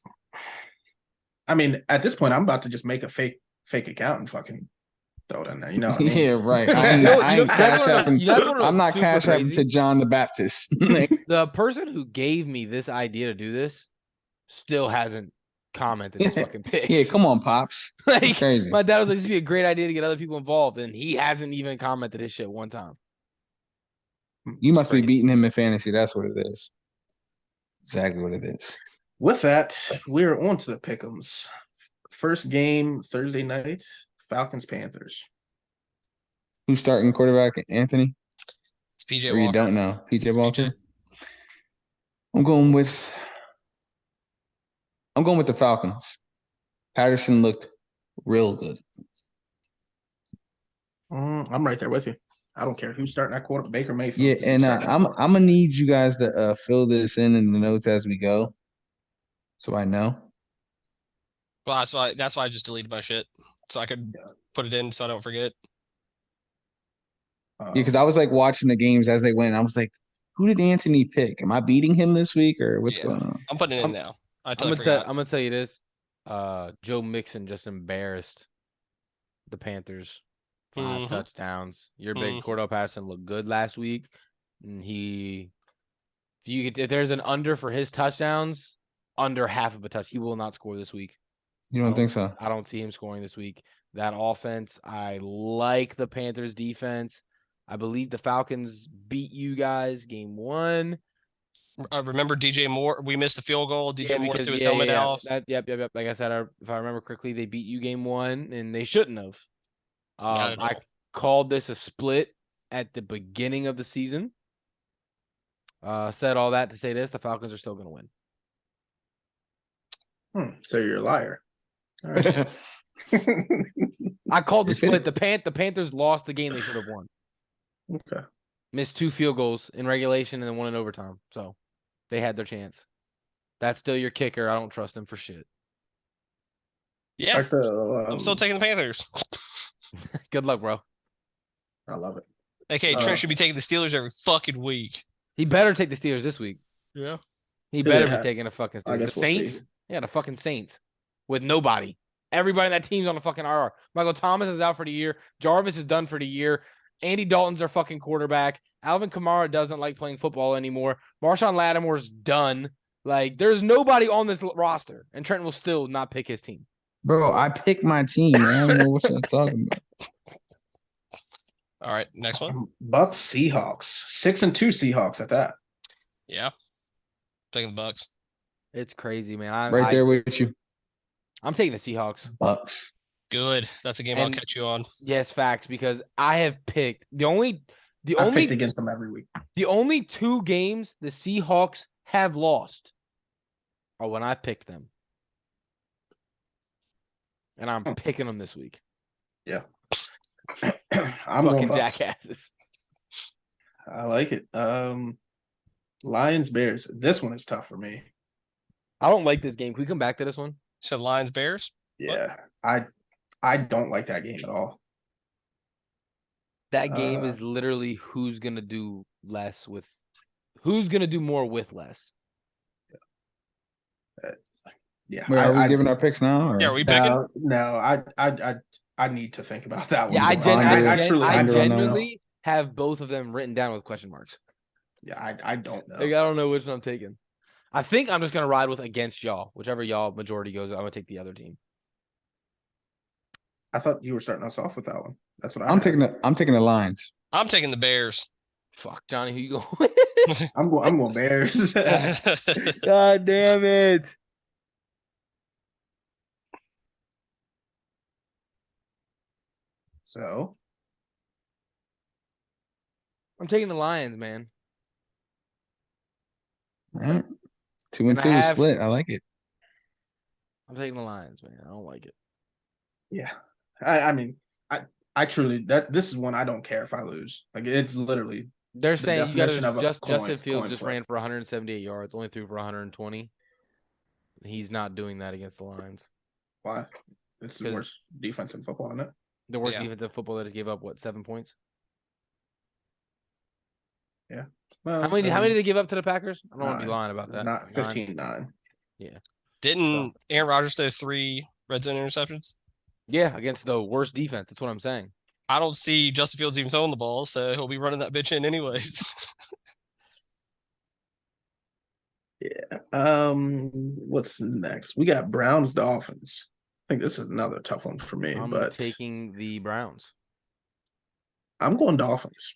I mean, at this point, I'm about to just make a fake account and fucking throw it in there. You know what I mean? Yeah, right. I ain't cash apping. I'm not cash apping to John the Baptist. The person who gave me this idea to do this still hasn't commented his fucking picks. Yeah, come on, Pops. Like, crazy. My dad was like, this would be a great idea to get other people involved, and he hasn't even commented his shit one time. You must be beating him in fantasy. That's what it is. Exactly what it is. With that, we're on to the pick'ems. First game Thursday night, Falcons-Panthers. Who's starting quarterback? Anthony? It's PJ Walker. Or you don't know? PJ Walker? I'm going with the Falcons. Patterson looked real good. I'm right there with you. I don't care who's starting that quarter. Baker Mayfield. Yeah, and I'm gonna need you guys to fill this in the notes as we go, so I know. Well, that's why I just deleted my shit so I could put it in so I don't forget. Yeah, because I was like watching the games as they went. And I was like, who did Anthony pick? Am I beating him this week or what's going on? I'm putting it in now. I'm gonna tell you this. Joe Mixon just embarrassed the Panthers. 5 touchdowns. Your big Cordell Patterson looked good last week. And if there's an under for his touchdowns, under half of a touch, he will not score this week. You don't think so? I don't see him scoring this week. That offense, I like the Panthers defense. I believe the Falcons beat you guys game 1. Remember DJ Moore? We missed a field goal. DJ Moore threw his helmet off. Yep. Like I said, if I remember correctly, they beat you game 1, and they shouldn't have. I called this a split at the beginning of the season. Said all that to say this: the Falcons are still going to win. So you're a liar. All right. I called the split. The Panthers lost the game they should have won. Okay. Missed 2 field goals in regulation and then 1 in overtime. So they had their chance. That's still your kicker. I don't trust him for shit. Yeah. I'm still taking the Panthers. Good luck, bro. I love it. Okay, Trent should be taking the Steelers every fucking week. He better take the Steelers this week. Yeah. He better be taking the fucking Steelers. I guess the Saints? See. Yeah, the fucking Saints. With nobody. Everybody in that team's on the fucking IR. Michael Thomas is out for the year. Jarvis is done for the year. Andy Dalton's our fucking quarterback. Alvin Kamara doesn't like playing football anymore. Marshawn Lattimore's done. Like, there's nobody on this roster. And Trent will still not pick his team. Bro, I picked my team, man. I don't know what you're talking about. All right, next one. Bucks Seahawks. 6-2 Seahawks at that. Yeah. Taking the Bucks. It's crazy, man. Right there with you. I'm taking the Seahawks. Bucks. Good. That's a game I'll catch you on. Yes, facts, because I have picked I've picked against them every week. The only 2 games the Seahawks have lost are when I picked them. And I'm picking them this week. Yeah. I'm fucking jackasses. I like it. Lions Bears. This one is tough for me. I don't like this game. Can we come back to this one? So Lions Bears? Yeah. I don't like that game at all. That game is literally who's gonna do more with less. Yeah. Wait, are we giving our picks now? Or? Yeah, are we picking? No, I need to think about that one. Yeah, I genuinely have both of them written down with question marks. Yeah, I don't know. Like, I don't know which one I'm taking. I think I'm just gonna ride with against y'all. Whichever y'all majority goes, I'm gonna take the other team. I thought you were starting us off with that one. That's what I'm taking the Lions. I'm taking the Bears. Fuck, Johnny, who you going? I'm going Bears. God damn it. So I'm taking the Lions, man. All right. 2-2 split. I like it. I'm taking the Lions, man. I don't like it. Yeah. I mean, I truly this is one I don't care if I lose. Like, it's literally they're saying you guys Justin Fields just ran for 178 yards, only threw for 120. He's not doing that against the Lions. Why? It's the worst defense in football, isn't it? The worst defense in football that just gave up 7 points? Yeah. Well, how many did they give up to the Packers? I don't want to be lying about that. Not 15-9. Yeah. Didn't Aaron Rodgers throw 3 red zone interceptions? Yeah, against the worst defense. That's what I'm saying. I don't see Justin Fields even throwing the ball, so he'll be running that bitch in anyways. Yeah. What's next? We got Browns Dolphins. I think this is another tough one for me. I'm taking the Browns. I'm going Dolphins.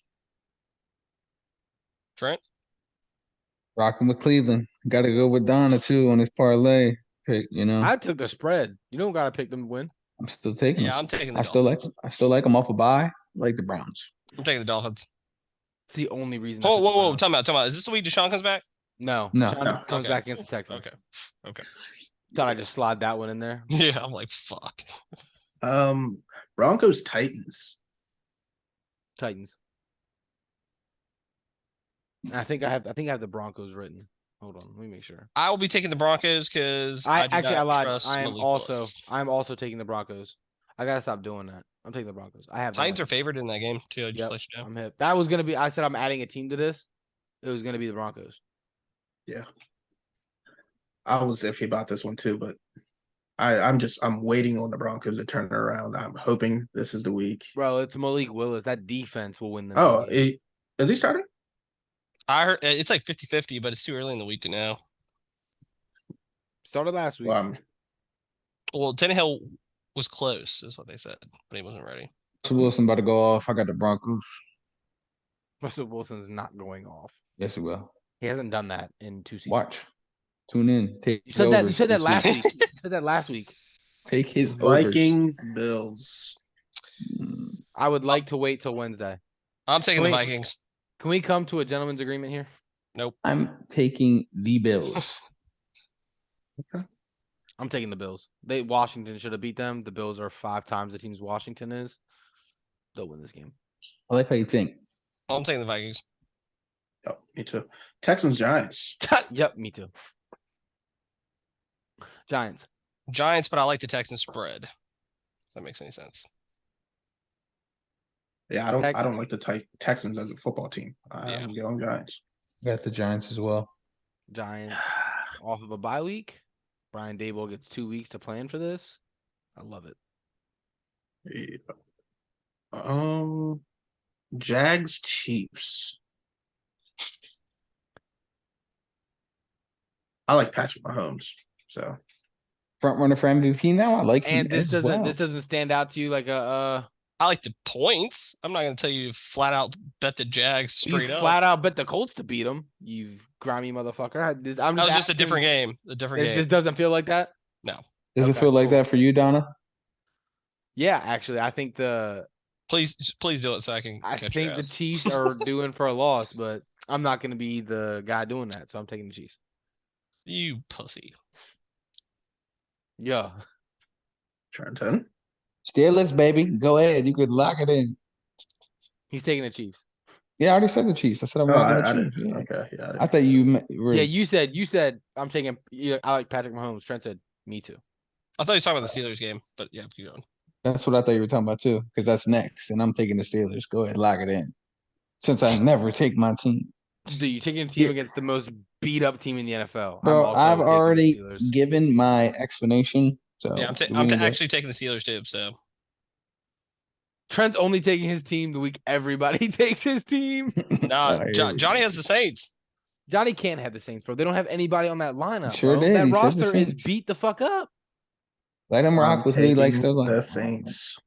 Trent? Rocking with Cleveland. Got to go with Donna too on his parlay pick. I took the spread. You don't got to pick them to win. I'm still taking. Yeah, I'm taking the Dolphins. I still like them off a bye. Like the Browns. I'm taking the Dolphins. It's the only reason. Whoa! Time out. Is this the week Deshaun comes back? No. Deshaun comes back against the Texans. Okay. Thought I just slide that one in there. Yeah, I'm like, fuck. Broncos Titans. I think I have the Broncos written. Hold on, let me make sure. I will be taking the Broncos because I lied. Trust I'm also taking the Broncos. I gotta stop doing that. I'm taking the Broncos. Titans are favored in that game too. Just let you know. I'm hip. That was gonna be. I said I'm adding a team to this. It was gonna be the Broncos. Yeah. I was iffy about this one too, but I'm waiting on the Broncos to turn it around. I'm hoping this is the week. Bro, it's Malik Willis. That defense will win the game. Is he starting? I heard it's like 50-50, but it's too early in the week to know. Started last week. Well, Tannehill was close, is what they said, but he wasn't ready. Russell Wilson about to go off. I got the Broncos. Russell Wilson's not going off. Yes, he will. He hasn't done that in 2 seasons. Watch. Tune in. You said that last week. You said that last week. Take his Vikings, Bills. I would like to wait till Wednesday. I'm taking the Vikings. Can we come to a gentleman's agreement here? Nope. I'm taking the Bills. Okay. I'm taking the Bills. Washington should have beat them. The Bills are 5 times the teams Washington is. They'll win this game. I like how you think. I'm taking the Vikings. Oh, me too. Texans, Giants. Yep, me too. Giants, but I like the Texans spread. If that makes any sense. Yeah, I don't like the Texans as a football team. I'm going Giants. Got the Giants as well. Giants off of a bye week. Brian Daboll gets 2 weeks to plan for this. I love it. Yeah. Jags, Chiefs. I like Patrick Mahomes. So front runner for MVP now. I like him. And this doesn't stand out to you like a. I like the points. I'm not going to tell you flat out bet the Jags straight up. Flat out bet the Colts to beat them. You grimy motherfucker. That was just a different game. This doesn't feel like that. No. Does it feel like that for you, Donna? Yeah, actually, I think Please do it so I can. I think the Chiefs are doing for a loss, but I'm not going to be the guy doing that, so I'm taking the Chiefs. You pussy. Yeah. Trenton. Steelers, baby. Go ahead. You could lock it in. He's taking the Chiefs. Yeah, I already said the Chiefs. I said I'm rocking the Chiefs. Yeah. Okay, yeah. I thought you were. Yeah, you said I'm taking. I like Patrick Mahomes. Trent said me too. I thought you were talking about the Steelers game, but yeah, keep going. That's what I thought you were talking about too, because that's next, and I'm taking the Steelers. Go ahead, lock it in. Since I never take my team. So you're taking a team against the most beat up team in the NFL. Bro, I've already given my explanation. So yeah, I'm actually taking the Steelers too. So Trent's only taking his team the week everybody takes his team. Nah, Johnny has the Saints. Johnny can't have the Saints, bro. They don't have anybody on that lineup. Sure bro. did. That He roster is beat the fuck up. Let him rock with me like still the Saints.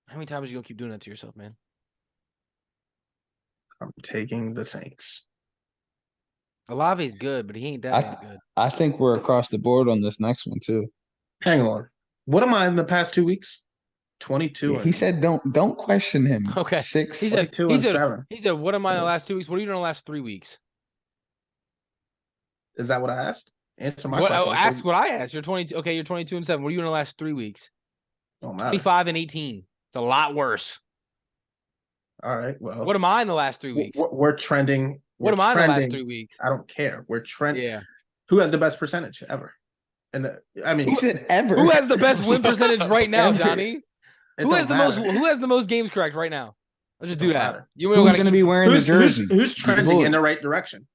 How many times are you gonna keep doing that to yourself, man? I'm taking the Saints. Olave's good, but he ain't that good. I think we're across the board on this next one too. Hang on. What am I in the past 2 weeks? 22. Yeah, he said don't question him. Okay. 6. He said 2 and 7. He said, what am I in the last 2 weeks? What are you doing in the last 3 weeks? Is that what I asked? Answer my question. Ask what I asked. You're 22. Okay, you're 22 and 7. What are you doing in the last 3 weeks? Don't matter. 25 and 18. It's a lot worse. All right. Well, what am I in the last 3 weeks? We're trending. What am I in the last 3 weeks? I don't care. We're trending. Yeah. Who has the best percentage ever? And he said ever. Who has the best win percentage right now, Johnny? Who has the most games correct right now? Let's just do that. Who's going to be wearing the jersey? Who's trending in the right direction?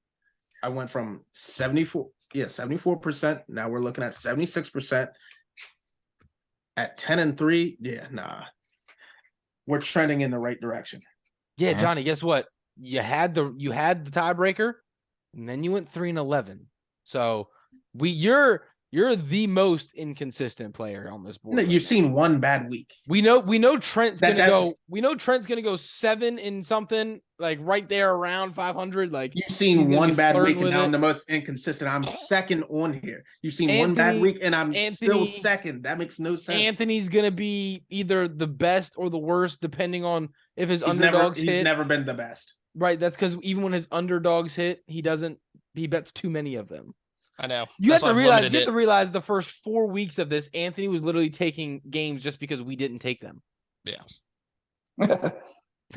I went from 74%. Now we're looking at 76%. At 10-3, yeah, nah. We're trending in the right direction. Yeah, Johnny, guess what? You had the tiebreaker, and then you went 3-11. So you're the most inconsistent player on this board. No, you've seen one bad week. We know Trent's gonna go. We know Trent's gonna go 7 in something, like right there around 500. Like you've seen one bad week, and now I'm the most inconsistent. I'm second on here. You've seen one bad week, and I'm still second. That makes no sense. Anthony's gonna be either the best or the worst, depending on if his underdogs hit. He's never been the best. Right. That's because even when his underdogs hit, he bets too many of them. I know. You have to realize the first 4 weeks of this, Anthony was literally taking games just because we didn't take them. Yeah.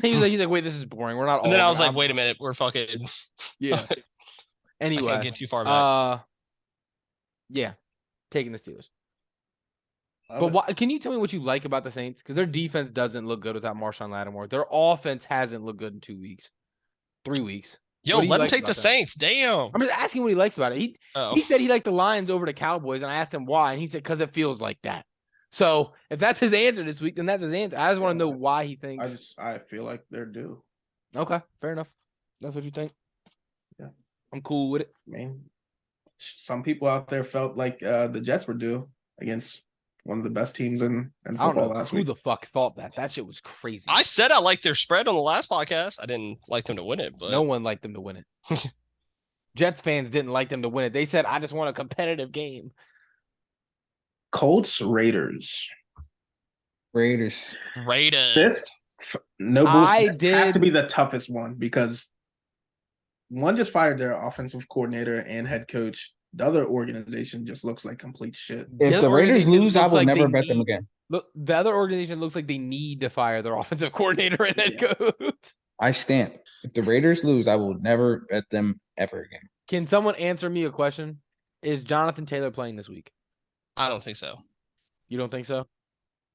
He's like, wait, this is boring. We're not. And then I was like, wait a minute, we're fucking. Yeah. Anyway, I can't get too far back. Yeah, taking the Steelers. But can you tell me what you like about the Saints? Because their defense doesn't look good without Marshawn Lattimore. Their offense hasn't looked good in 2 weeks, 3 weeks. Yo, let him take the Saints. Damn. I'm just asking what he likes about it. He said he liked the Lions over the Cowboys, and I asked him why, and he said because it feels like that. So if that's his answer this week, then that's his answer. I just want to know why he thinks. I feel like they're due. Okay, fair enough. That's what you think. Yeah, I'm cool with it. I mean, some people out there felt like the Jets were due against one of the best teams in football last week. Who the fuck thought that? That shit was crazy. I said I liked their spread on the last podcast. I didn't like them to win it, but no one liked them to win it. Jets fans didn't like them to win it. They said, I just want a competitive game. Colts, Raiders. Raiders. This No bullshit. This has to be the toughest one because one just fired their offensive coordinator and head coach. The other organization just looks like complete shit. If the Raiders lose, I will never bet them again. Look, the other organization looks like they need to fire their offensive coordinator and head coach. I stamp. If the Raiders lose, I will never bet them ever again. Can someone answer me a question? Is Jonathan Taylor playing this week? I don't think so. You don't think so?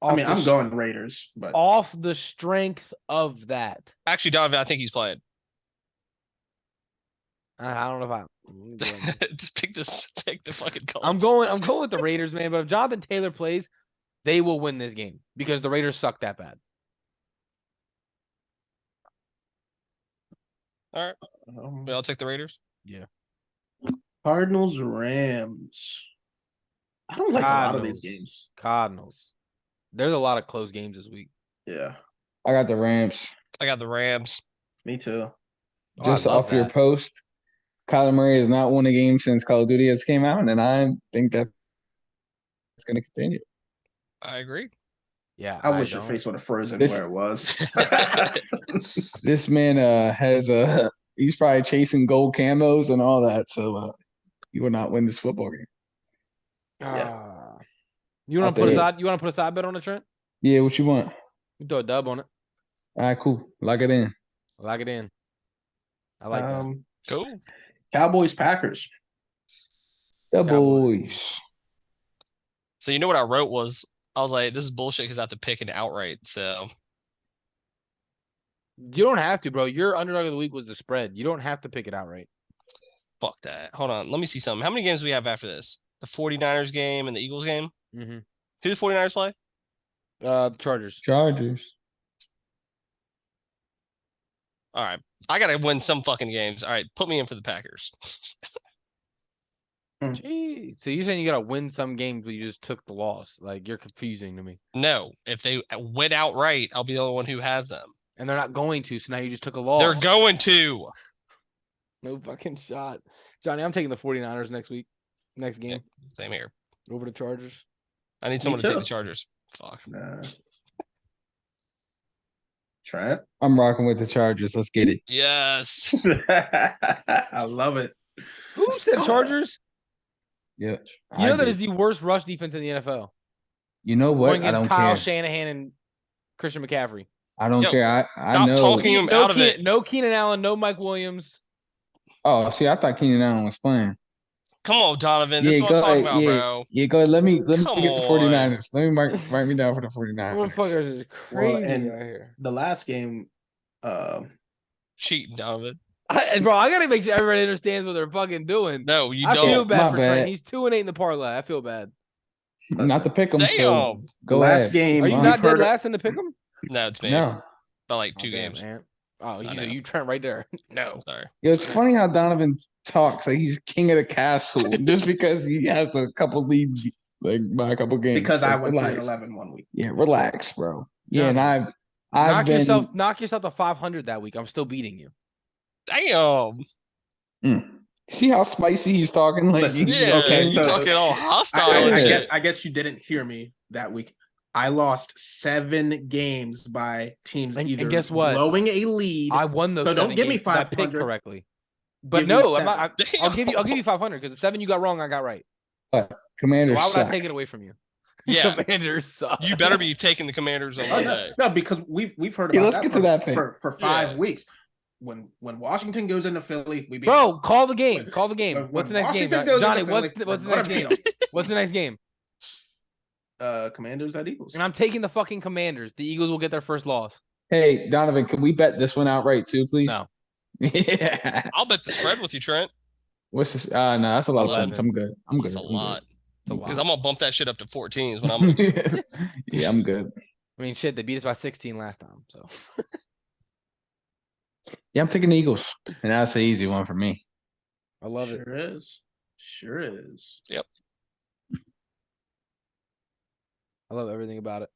I mean, I'm going Raiders, but off the strength of that. Actually, Donovan, I think he's playing. I don't know if just pick the fucking Colts. I'm going with the Raiders, man. But if Jonathan Taylor plays, they will win this game because the Raiders suck that bad. All right. I'll take the Raiders. Yeah. Cardinals, Rams. I don't like a lot of these games. Cardinals. There's a lot of close games this week. Yeah. I got the Rams. I got the Rams. Me too. Just off your post, Kyler Murray has not won a game since Call of Duty has came out, and I think that's going to continue. I agree. Yeah. I wish your face would have frozen where it was. This man has he's probably chasing gold camos and all that, so he will not win this football game. Yeah. You want to put a side bet on it, Trent? Yeah, what you want? You throw a dub on it. All right, cool. Lock it in. Lock it in. I like that. Cool. Cowboys, Packers. The boys. So you know what I wrote was, I was like, this is bullshit because I have to pick an outright. So you don't have to, bro. Your underdog of the week was the spread. You don't have to pick it outright. Fuck that. Hold on. Let me see something. How many games do we have after this? The 49ers game and the Eagles game? Mm-hmm. Who the 49ers play? The Chargers. All right. I got to win some fucking games. All right. Put me in for the Packers. Jeez. So you're saying you got to win some games, but you just took the loss. Like, you're confusing to me. No. If they win outright, I'll be the only one who has them. And they're not going to, so now you just took a loss. They're going to. No fucking shot. Johnny, I'm taking the 49ers next game. Same here. Over the Chargers. I need someone to take the Chargers. Fuck. Nah. Trent? I'm rocking with the Chargers. Let's get it. Yes. I love it. Who said Chargers? Yeah. You know that is the worst rush defense in the NFL. You know what? I don't Kyle care. Shanahan and Christian McCaffrey. I don't care. I know. Talking him out of it. No Keenan Allen, no Mike Williams. Oh, see, I thought Keenan Allen was playing. Come on, Donovan. This is what I'm talking about, bro. Yeah, go ahead. Let me get the 49ers. Let me mark me down for the 49ers. Motherfuckers is crazy out here. The last game, cheating, Donovan. Bro, I gotta make sure everybody understands what they're fucking doing. No, you don't. I feel bad for Trent. He's 2-8 in the parlay. I feel bad. Not to pick him. Damn. So go last ahead. game. Are you not dead last in the pick 'em? No, it's me. No. By like 2 games. Man. Oh, you Trent right there. No. Sorry. Yeah, it's funny how Donovan talks like he's king of the castle just because he has a couple lead, like by a couple games. Because I went 3-11 one week. Yeah, relax, bro. Yeah, and I've knock yourself to 500 that week. I'm still beating you. Damn. See how spicy he's talking? Like, Listen, you're talking all hostile. I guess you didn't hear me that week. I lost 7 games by teams either guess what? blowing a lead. I won those. So don't give me 500. I picked correctly. But no, I'm not. I'll give you 500 because the 7 you got wrong, I got right. Commanders. Why would suck. I take it away from you? Yeah, Commanders suck. You better be taking the Commanders on Monday. No, because we've heard about let's get to that for 5 weeks. When Washington goes into Philly, we beat Bro, call the game. Call the game. When What's the next Washington game? Johnny, Philly, what's the next game? What's the next game? Commanders at Eagles. And I'm taking the fucking Commanders. The Eagles will get their first loss. Hey, Donovan, can we bet this one outright too, please? No. Yeah. I'll bet the spread with you, Trent. What's this? No, that's a lot 11. of points. I'm good. That's a lot. Because I'm gonna bump that shit up to 14 is when I'm. Yeah, I'm good. I mean, shit, they beat us by 16 last time. So. Yeah, I'm taking the Eagles, and that's an easy one for me. I love it. Sure is. Yep. I love everything about it.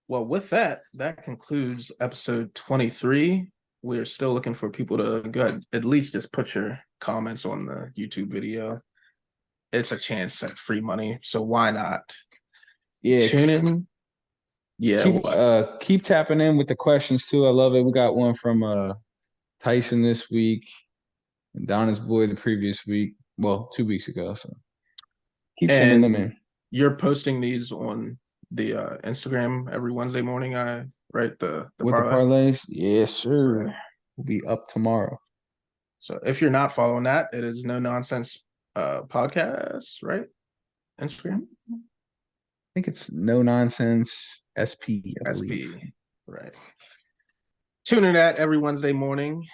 Well, with that concludes episode 23. We're still looking for people to go ahead, at least just put your comments on the YouTube video. It's a chance at free money, so why not? Yeah. Tune in. Yeah. Keep tapping in with the questions too. I love it. We got one from Tyson this week and Donna's boy the previous week. Well, 2 weeks ago. So keep sending them in. You're posting these on the Instagram every Wednesday morning, right? The with parlay? the parlays? Yes, sir. We'll be up tomorrow. So if you're not following that, it is No Nonsense podcast, right? Instagram? I think it's No Nonsense SP, I believe. SP, right. Tune in that every Wednesday morning.